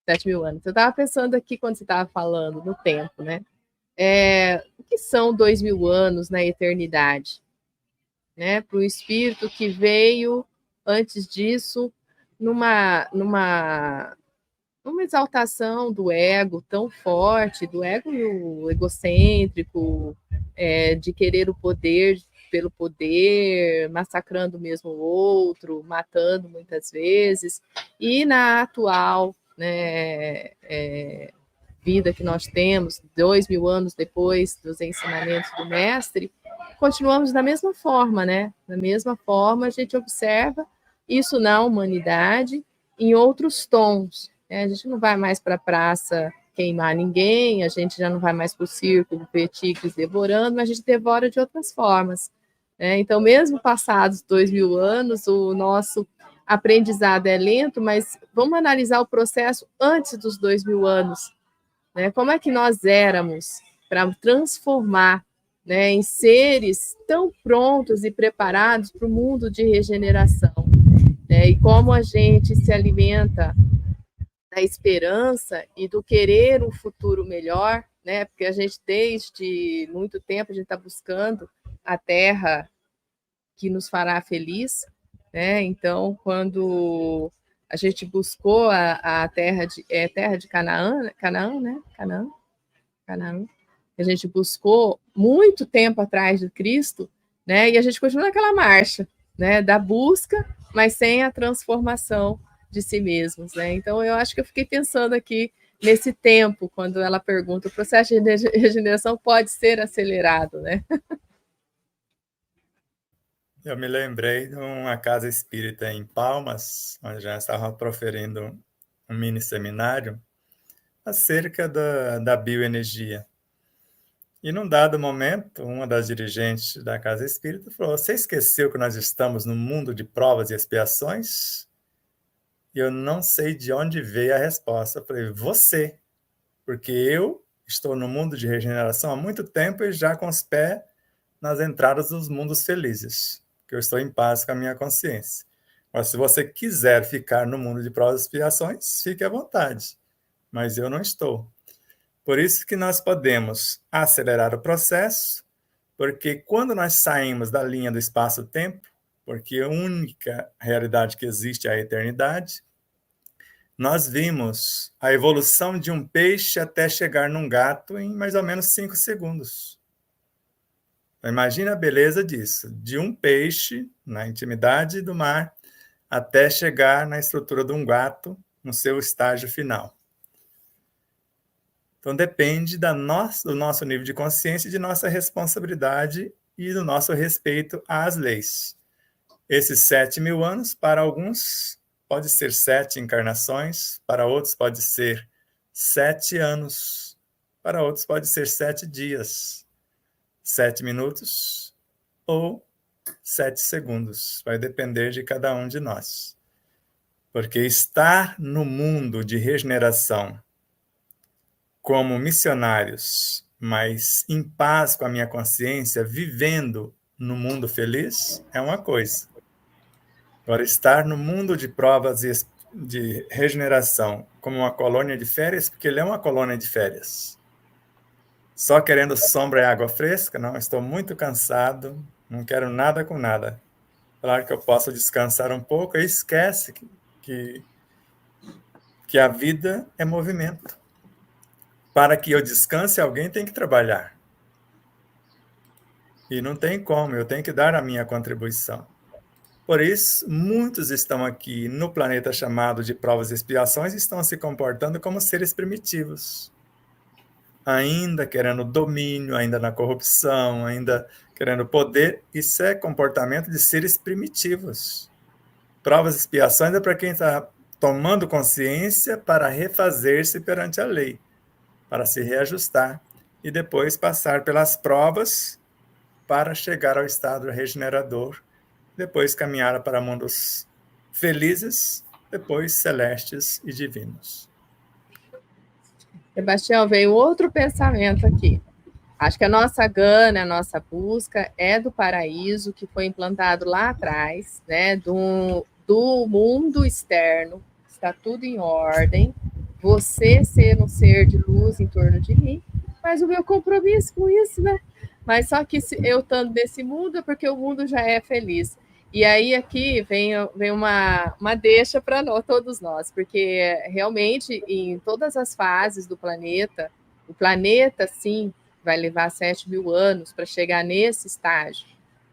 7 mil anos. Eu estava pensando aqui, quando você estava falando, no tempo, né? O que são 2 mil anos na eternidade? Né? Para o espírito que veio, antes disso, numa exaltação do ego tão forte, do ego egocêntrico, de querer o poder pelo poder, massacrando mesmo o outro, matando muitas vezes, e na atual, né, vida que nós temos, 2000 anos depois dos ensinamentos do mestre, continuamos da mesma forma, né? Da mesma forma, a gente observa isso na humanidade em outros tons, né? A gente não vai mais para a praça queimar ninguém, a gente já não vai mais para o circo ver tigres devorando, mas a gente devora de outras formas, né? Então, mesmo passados 2000 anos, o nosso aprendizado é lento, mas vamos analisar o processo antes dos 2000 anos, né? Como é que nós éramos para transformar, né, em seres tão prontos e preparados para o mundo de regeneração, né? E como a gente se alimenta da esperança e do querer um futuro melhor, né? Porque a gente, desde muito tempo, a gente está buscando a terra que nos fará feliz, né? Então, quando a gente buscou a terra de Canaã, né? Canaã. A gente buscou muito tempo atrás de Cristo, né? E a gente continua naquela marcha, né? Da busca, mas sem a transformação de si mesmos, né? Então, eu acho que eu fiquei pensando aqui nesse tempo, quando ela pergunta, o processo de regeneração pode ser acelerado, né? Eu me lembrei de uma casa espírita em Palmas, onde já estava proferindo um mini seminário acerca da bioenergia. E num dado momento, uma das dirigentes da casa espírita falou: "Você esqueceu que nós estamos no mundo de provas e expiações?" E eu não sei de onde veio a resposta. Eu falei: "Você, porque eu estou no mundo de regeneração há muito tempo e já com os pés nas entradas dos mundos felizes, que eu estou em paz com a minha consciência. Mas se você quiser ficar no mundo de provas e expiações, fique à vontade, mas eu não estou." Por isso que nós podemos acelerar o processo, porque quando nós saímos da linha do espaço-tempo, porque a única realidade que existe é a eternidade, nós vimos a evolução de um peixe até chegar num gato em mais ou menos 5 segundos. Imagina a beleza disso, de um peixe na intimidade do mar até chegar na estrutura de um gato no seu estágio final. Então depende do nosso nível de consciência, de nossa responsabilidade e do nosso respeito às leis. Esses 7.000 anos, para alguns, pode ser 7 encarnações, para outros pode ser 7 anos, para outros pode ser 7 dias. 7 minutos ou 7 segundos. Vai depender de cada um de nós. Porque estar no mundo de regeneração como missionários, mas em paz com a minha consciência, vivendo no mundo feliz, é uma coisa. Agora, estar no mundo de provas de regeneração como uma colônia de férias, porque ele é uma colônia de férias. Só querendo sombra e água fresca? Não, estou muito cansado, não quero nada com nada. Claro que eu posso descansar um pouco e esquece que a vida é movimento. Para que eu descanse, alguém tem que trabalhar. E não tem como, eu tenho que dar a minha contribuição. Por isso, muitos estão aqui no planeta chamado de provas e expiações e estão se comportando como seres primitivos. Ainda querendo domínio, ainda na corrupção, ainda querendo poder. Isso é comportamento de seres primitivos. Provas e expiações é para quem está tomando consciência para refazer-se perante a lei, para se reajustar e depois passar pelas provas para chegar ao estado regenerador, depois caminhar para mundos felizes, depois celestes e divinos. Sebastião, veio outro pensamento aqui. Acho que a nossa gana, a nossa busca é do paraíso que foi implantado lá atrás, né? Do mundo externo, está tudo em ordem. Você ser um ser de luz em torno de mim, mas o meu compromisso com isso, né? Mas só que eu estando nesse mundo é porque o mundo já é feliz. E aí aqui vem uma deixa para todos nós, porque realmente em todas as fases do planeta, o planeta, sim, vai levar 7.000 anos para chegar nesse estágio,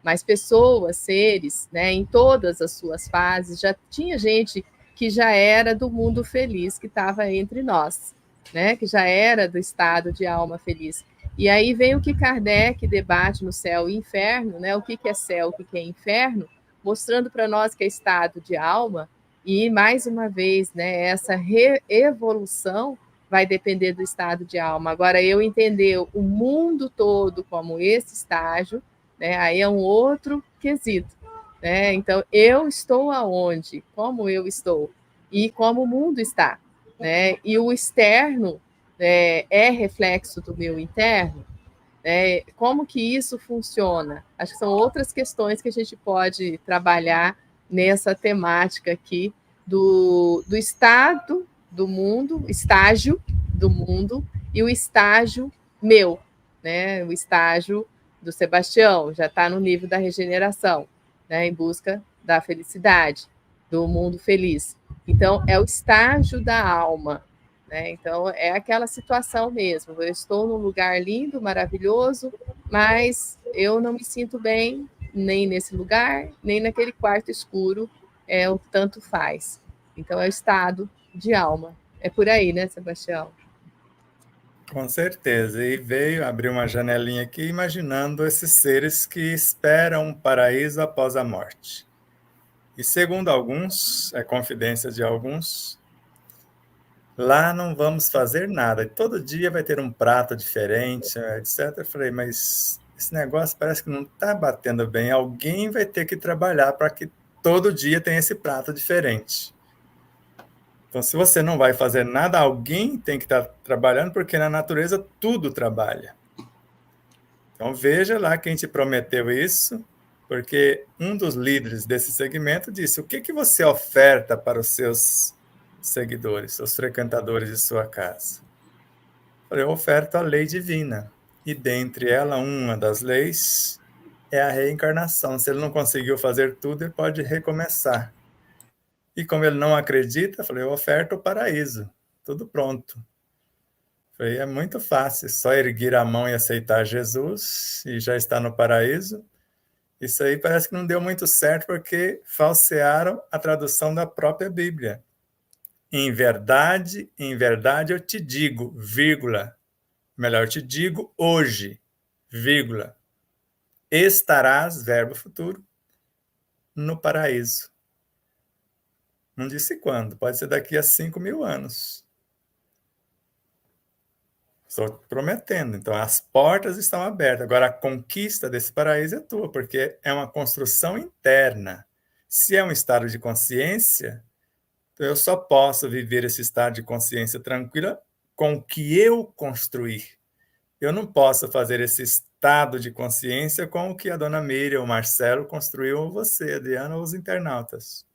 mas pessoas, seres, né, em todas as suas fases. Já tinha gente que já era do mundo feliz, que estava entre nós, né, que já era do estado de alma feliz. E aí vem o que Kardec debate no Céu e Inferno, né, o que é céu, o que é inferno, mostrando para nós que é estado de alma. E, mais uma vez, né, essa evolução vai depender do estado de alma. Agora, eu entender o mundo todo como esse estágio, né, aí é um outro quesito. Né? Então, eu estou aonde? Como eu estou? E como o mundo está? Né? E o externo é reflexo do meu interno? Como que isso funciona? Acho que são outras questões que a gente pode trabalhar nessa temática aqui do estado do mundo, estágio do mundo e o estágio meu, né? O estágio do Sebastião já está no nível da regeneração, né? Em busca da felicidade, do mundo feliz. Então, é o estágio da alma, né? Então, é aquela situação mesmo. Eu estou num lugar lindo, maravilhoso, mas eu não me sinto bem nem nesse lugar, nem naquele quarto escuro, o tanto faz. Então, é o estado de alma. É por aí, né, Sebastião? Com certeza. E veio abrir uma janelinha aqui, imaginando esses seres que esperam um paraíso após a morte. E segundo alguns, é confidência de alguns, lá não vamos fazer nada. Todo dia vai ter um prato diferente, etc. Eu falei, mas esse negócio parece que não está batendo bem. Alguém vai ter que trabalhar para que todo dia tenha esse prato diferente. Então, se você não vai fazer nada, alguém tem que estar trabalhando, porque na natureza tudo trabalha. Então, veja lá quem te prometeu isso, porque um dos líderes desse segmento disse: o que você oferta para os seus seguidores, seus frequentadores de sua casa? Eu oferto a lei divina, e dentre ela, uma das leis é a reencarnação. Se ele não conseguiu fazer tudo, ele pode recomeçar. E como ele não acredita, eu oferto o paraíso, tudo pronto. É muito fácil, só erguer a mão e aceitar Jesus, e já está no paraíso. Isso aí parece que não deu muito certo, porque falsearam a tradução da própria Bíblia. Em verdade eu te digo, vírgula, melhor, eu te digo hoje, vírgula, estarás, verbo futuro, no paraíso. Não disse quando, pode ser daqui a 5.000 anos. Estou prometendo. Então, as portas estão abertas. Agora, a conquista desse paraíso é tua, porque é uma construção interna. Se é um estado de consciência, eu só posso viver esse estado de consciência tranquila com o que eu construir. Eu não posso fazer esse estado de consciência com o que a dona Miriam, o Marcelo construiu, ou você, Adriana, ou os internautas.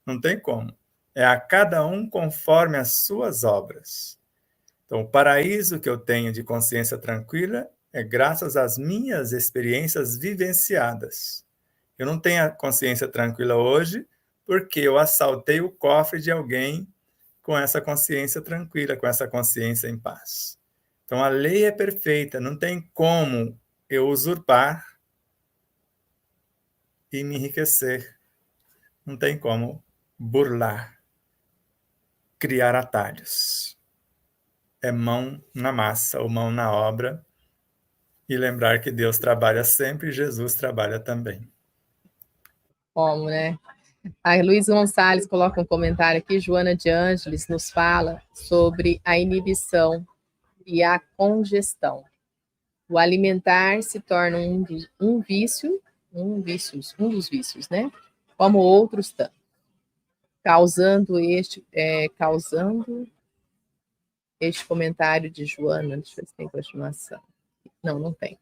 Não tem como. É a cada um conforme as suas obras. Então, o paraíso que eu tenho de consciência tranquila é graças às minhas experiências vivenciadas. Eu não tenho a consciência tranquila hoje porque eu assaltei o cofre de alguém com essa consciência tranquila, com essa consciência em paz. Então, a lei é perfeita, não tem como eu usurpar e me enriquecer. Não tem como burlar, criar atalhos. É mão na massa ou mão na obra, e lembrar que Deus trabalha sempre e Jesus trabalha também. Como, né? A Luiz Gonçalves coloca um comentário aqui, Joana de Ângeles nos fala sobre a inibição e a congestão. O alimentar se torna um dos vícios, né? Como outros tantos, causando este comentário de Joana. Deixa eu ver se tem continuação. Não, não tem.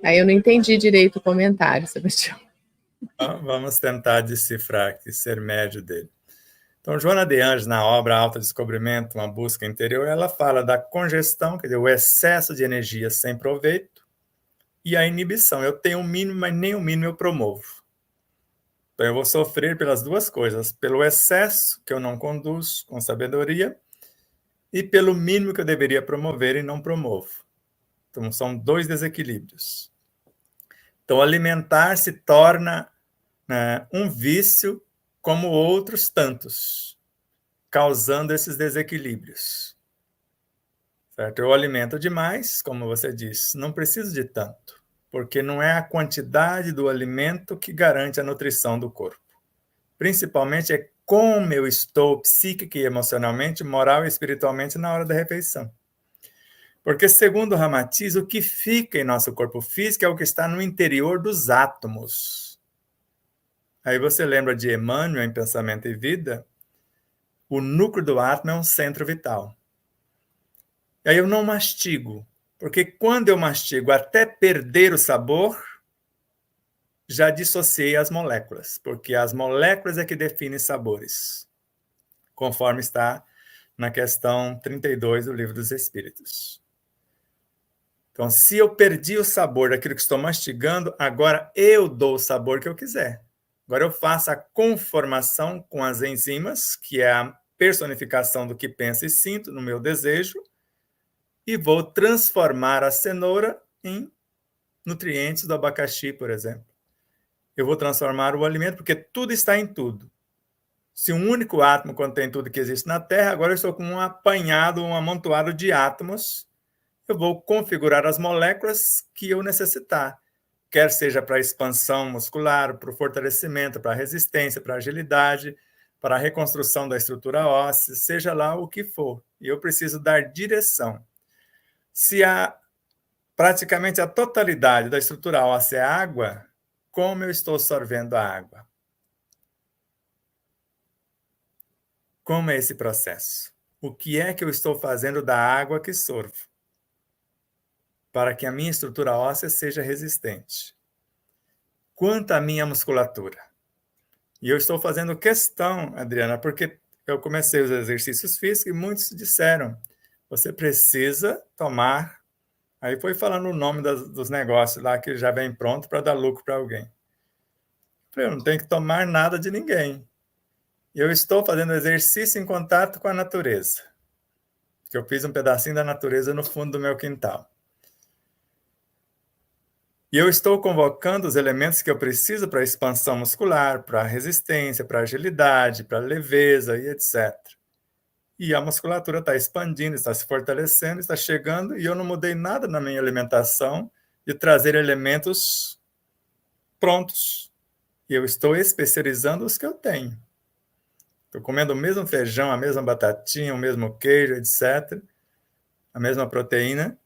Aí eu não entendi direito o comentário, Sebastião. Vamos tentar decifrar aqui, ser médio dele. Então, Joana de Anjos, na obra Autodescobrimento, uma busca interior, ela fala da congestão, quer dizer, o excesso de energia sem proveito, e a inibição. Eu tenho o mínimo, mas nem o mínimo eu promovo. Então, eu vou sofrer pelas duas coisas, pelo excesso, que eu não conduzo com sabedoria, e pelo mínimo que eu deveria promover e não promovo. Então, são 2 desequilíbrios. Então, alimentar se torna, né, um vício como outros tantos, causando esses desequilíbrios. Certo? Eu alimento demais, como você disse, não preciso de tanto, porque não é a quantidade do alimento que garante a nutrição do corpo. Principalmente é como eu estou psíquica e emocionalmente, moral e espiritualmente na hora da refeição. Porque, segundo Ramatiz, o que fica em nosso corpo físico é o que está no interior dos átomos. Aí você lembra de Emmanuel em Pensamento e Vida? O núcleo do átomo é um centro vital. E aí eu não mastigo, porque quando eu mastigo até perder o sabor, já dissociei as moléculas, porque as moléculas é que definem sabores, conforme está na questão 32 do Livro dos Espíritos. Então, se eu perdi o sabor daquilo que estou mastigando, agora eu dou o sabor que eu quiser. Agora eu faço a conformação com as enzimas, que é a personificação do que penso e sinto no meu desejo, e vou transformar a cenoura em nutrientes do abacaxi, por exemplo. Eu vou transformar o alimento, porque tudo está em tudo. Se um único átomo contém tudo que existe na Terra, agora eu estou com um apanhado, um amontoado de átomos. Eu vou configurar as moléculas que eu necessitar, quer seja para a expansão muscular, para o fortalecimento, para a resistência, para a agilidade, para a reconstrução da estrutura óssea, seja lá o que for. E eu preciso dar direção. Se praticamente a totalidade da estrutura óssea é água, como eu estou sorvendo a água? Como é esse processo? O que é que eu estou fazendo da água que sorvo? Para que a minha estrutura óssea seja resistente. Quanto à minha musculatura? E eu estou fazendo questão, Adriana, porque eu comecei os exercícios físicos e muitos disseram, você precisa tomar. Aí foi falando o nome dos negócios lá que já vem pronto para dar lucro para alguém. Eu não tenho que tomar nada de ninguém. Eu estou fazendo exercício em contato com a natureza. Que eu fiz um pedacinho da natureza no fundo do meu quintal. E eu estou convocando os elementos que eu preciso para a expansão muscular, para a resistência, para a agilidade, para a leveza e etc. E a musculatura está expandindo, está se fortalecendo, está chegando, e eu não mudei nada na minha alimentação de trazer elementos prontos. E eu estou especializando os que eu tenho. Estou comendo o mesmo feijão, a mesma batatinha, o mesmo queijo, etc., a mesma proteína,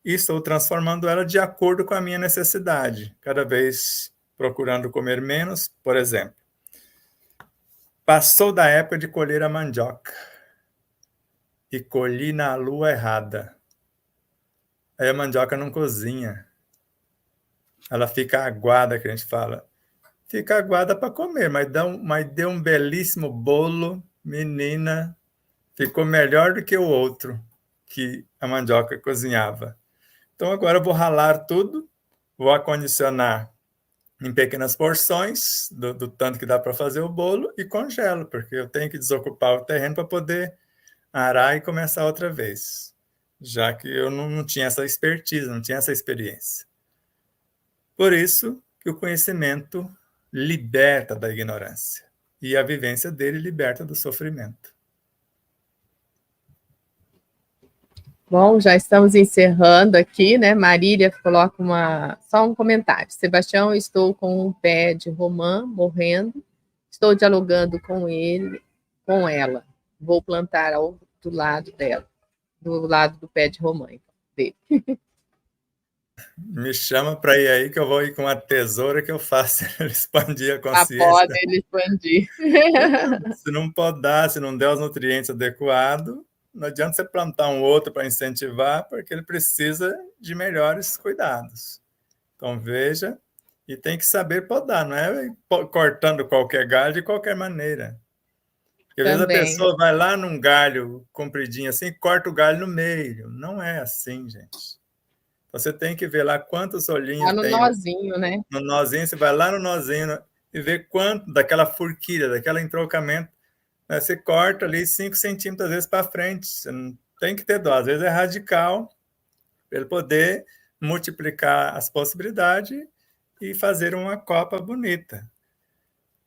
e estou transformando ela de acordo com a minha necessidade, cada vez procurando comer menos, por exemplo. Passou da época de colher a mandioca e colhi na lua errada. Aí a mandioca não cozinha. Ela fica aguada, que a gente fala. Fica aguada para comer, mas deu um belíssimo bolo, menina. Ficou melhor do que o outro que a mandioca cozinhava. Então agora eu vou ralar tudo, vou acondicionar em pequenas porções, do tanto que dá para fazer o bolo, e congelo, porque eu tenho que desocupar o terreno para poder arar e começar outra vez, já que eu não tinha essa expertise, não tinha essa experiência. Por isso que o conhecimento liberta da ignorância, e a vivência dele liberta do sofrimento. Bom, já estamos encerrando aqui, né? Marília coloca só um comentário. Sebastião, estou com um pé de romã morrendo, estou dialogando com ela. Vou plantar do lado dela, do lado do pé de romã dele. Me chama para ir aí que eu vou ir com a tesoura que eu faço ele expandir a consciência. Pode ele expandir. Se não podar, se não der os nutrientes adequados, não adianta você plantar um outro para incentivar, porque ele precisa de melhores cuidados. Então, veja, e tem que saber podar, não é cortando qualquer galho de qualquer maneira. Porque às vezes a pessoa vai lá num galho compridinho assim, corta o galho no meio. Não é assim, gente. Você tem que ver lá quantos olhinhos tem. No nozinho, né? No nozinho, você vai lá no nozinho e vê quanto daquela forquilha, daquele entrocamento, né? Você corta ali 5 centímetros às vezes para frente. tem que ter dó. Às vezes é radical, para ele poder multiplicar as possibilidades e fazer uma copa bonita.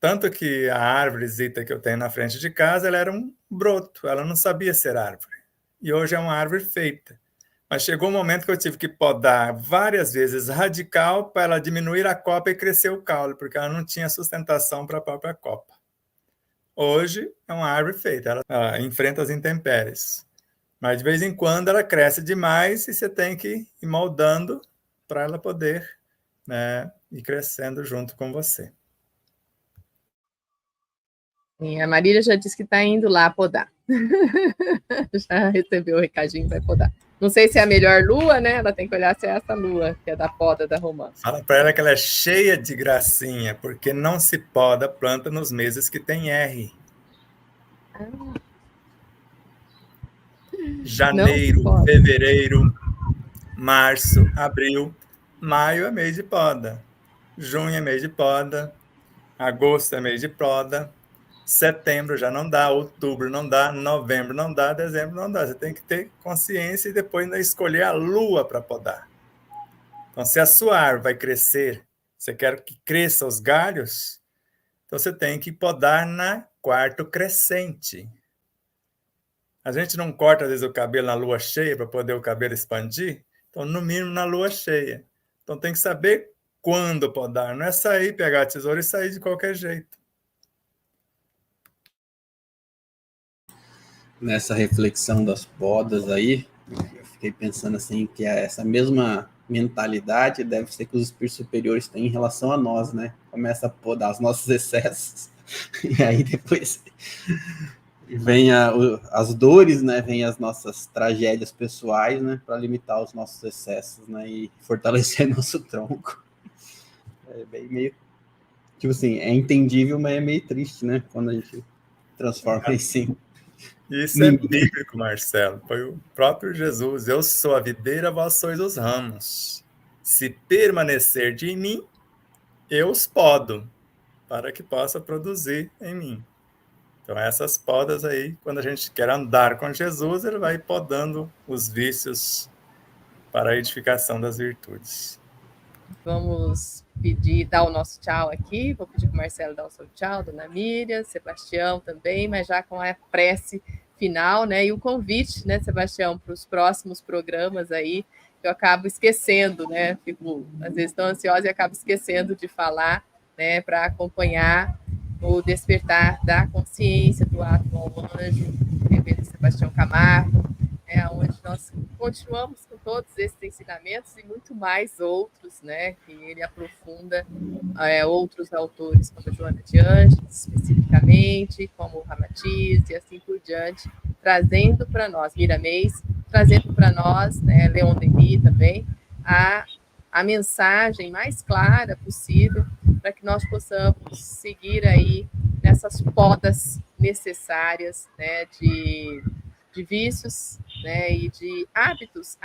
Tanto que a árvorezita que eu tenho na frente de casa, ela era um broto, ela não sabia ser árvore. E hoje é uma árvore feita. Mas chegou um momento que eu tive que podar várias vezes radical para ela diminuir a copa e crescer o caule, porque ela não tinha sustentação para a própria copa. Hoje é uma árvore feita, ela enfrenta as intempéries. Mas de vez em quando ela cresce demais e você tem que ir moldando para ela poder, né, ir crescendo junto com você. E a Marília já disse que está indo lá podar. Já recebeu o recadinho, vai podar. Não sei se é a melhor lua, né? Ela tem que olhar se é essa lua, que é da poda da romã. Fala para ela que ela é cheia de gracinha, porque não se poda planta nos meses que tem R. Janeiro, fevereiro, março, abril, maio é mês de poda. Junho é mês de poda. Agosto é mês de poda. Setembro já não dá, outubro não dá, novembro não dá, dezembro não dá. Você tem que ter consciência e depois ainda escolher a lua para podar. Então, se a sua árvore vai crescer, você quer que cresça os galhos, então você tem que podar na quarto crescente. A gente não corta, às vezes, o cabelo na lua cheia para poder o cabelo expandir, então, no mínimo, na lua cheia. Então, tem que saber quando podar, não é sair, pegar a tesoura e sair de qualquer jeito. Nessa reflexão das podas aí, eu fiquei pensando assim que essa mesma mentalidade deve ser que os espíritos superiores têm em relação a nós, né? Começa a podar os nossos excessos e aí depois vem as dores, né? Vem as nossas tragédias pessoais, né? Para limitar os nossos excessos, né? E fortalecer nosso tronco. É bem meio, tipo assim, é entendível, mas é meio triste, né? Quando a gente transforma assim. Isso é bíblico, Marcelo. Foi o próprio Jesus. Eu sou a videira, vós sois os ramos. Se permanecer de mim, eu os podo, para que possa produzir em mim. Então, essas podas aí, quando a gente quer andar com Jesus, ele vai podando os vícios para a edificação das virtudes. Vamos dar o nosso tchau aqui. Vou pedir para o Marcelo dar o seu tchau, dona Miriam, Sebastião também, mas já com a prece final, né? E o convite, né, Sebastião, para os próximos programas aí, eu acabo esquecendo, né? Fico, às vezes, tão ansiosa e acabo esquecendo de falar, né, para acompanhar o despertar da consciência do átomo ao anjo, Reverendo Sebastião Camargo, onde nós continuamos com todos esses ensinamentos e muito mais outros, né, que ele aprofunda outros autores, como Joana de Ângeles, especificamente, como Ramatiz e assim por diante, trazendo para nós, Miramês, trazendo para nós, né, Leon Denis também, a mensagem mais clara possível para que nós possamos seguir aí nessas podas necessárias, né, de vícios, né, e de hábitos,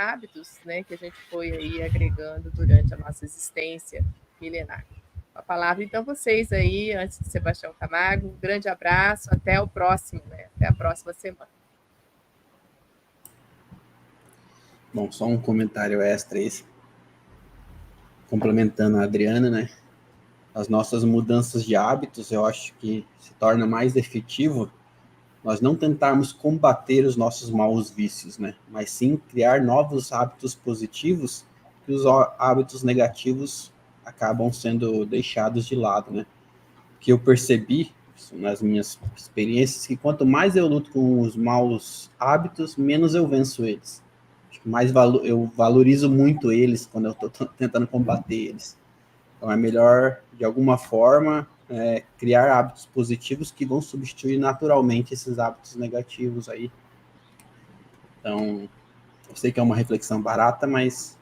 né, que a gente foi aí agregando durante a nossa existência milenar. A palavra, então, vocês aí, antes de Sebastião Camargo, um grande abraço, até o próximo, né, até a próxima semana. Bom, só um comentário extra esse, complementando a Adriana, né, as nossas mudanças de hábitos, eu acho que se torna mais efetivo nós não tentarmos combater os nossos maus vícios, né? Mas sim criar novos hábitos positivos, que os hábitos negativos acabam sendo deixados de lado, né? Que eu percebi nas minhas experiências que quanto mais eu luto com os maus hábitos, menos eu venço eles. Acho que mais eu valorizo muito eles quando eu estou tentando combater eles. Então é melhor, de alguma forma, criar hábitos positivos que vão substituir naturalmente esses hábitos negativos aí. Então, eu sei que é uma reflexão barata, mas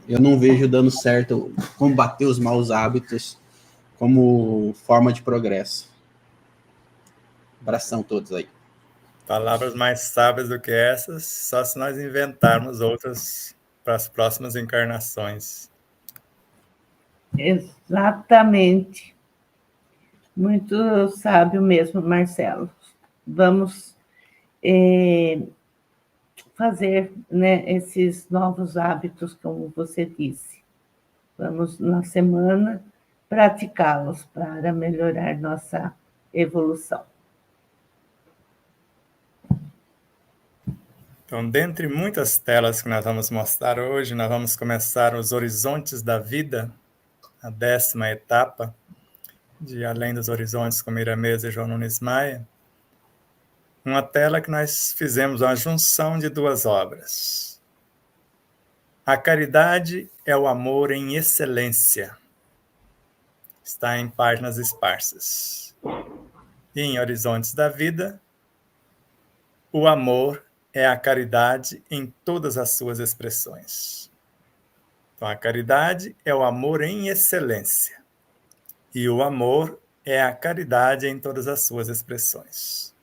eu não vejo dando certo combater os maus hábitos como forma de progresso. Abração a todos aí. Palavras mais sábias do que essas, só se nós inventarmos outras para as próximas encarnações. Exatamente. Muito sábio mesmo, Marcelo. Vamos fazer, né, esses novos hábitos, como você disse. Vamos, na semana, praticá-los para melhorar nossa evolução. Então, dentre muitas telas que nós vamos mostrar hoje, nós vamos começar os Horizontes da Vida, a 10ª etapa de Além dos Horizontes, com Mira Mesa e João Nunes Maia. Uma tela que nós fizemos uma junção de duas obras. A caridade é o amor em excelência. Está em páginas esparsas. E em Horizontes da Vida, o amor é a caridade em todas as suas expressões. Então, a caridade é o amor em excelência. E o amor é a caridade em todas as suas expressões.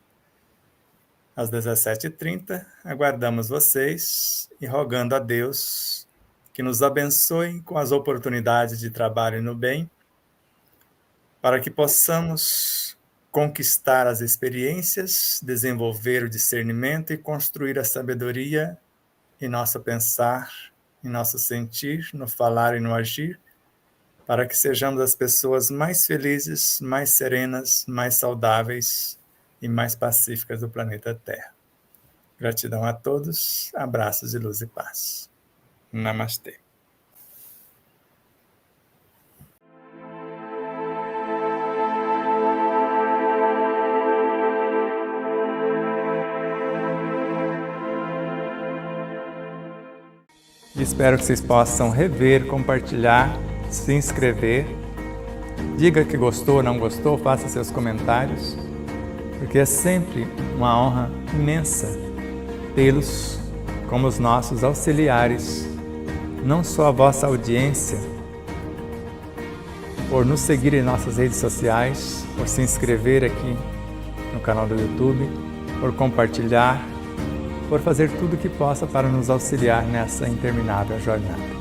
Às 17h30, aguardamos vocês e rogando a Deus que nos abençoe com as oportunidades de trabalho no bem, para que possamos conquistar as experiências, desenvolver o discernimento e construir a sabedoria em nosso pensar, em nosso sentir, no falar e no agir, para que sejamos as pessoas mais felizes, mais serenas, mais saudáveis e mais pacíficas do planeta Terra. Gratidão a todos, abraços de luz e paz. Namastê. Espero que vocês possam rever, compartilhar, se inscrever. Diga que gostou ou não gostou, faça seus comentários, porque é sempre uma honra imensa tê-los como os nossos auxiliares, não só a vossa audiência, por nos seguir em nossas redes sociais, por se inscrever aqui no canal do YouTube, por compartilhar, por fazer tudo o que possa para nos auxiliar nessa interminável jornada.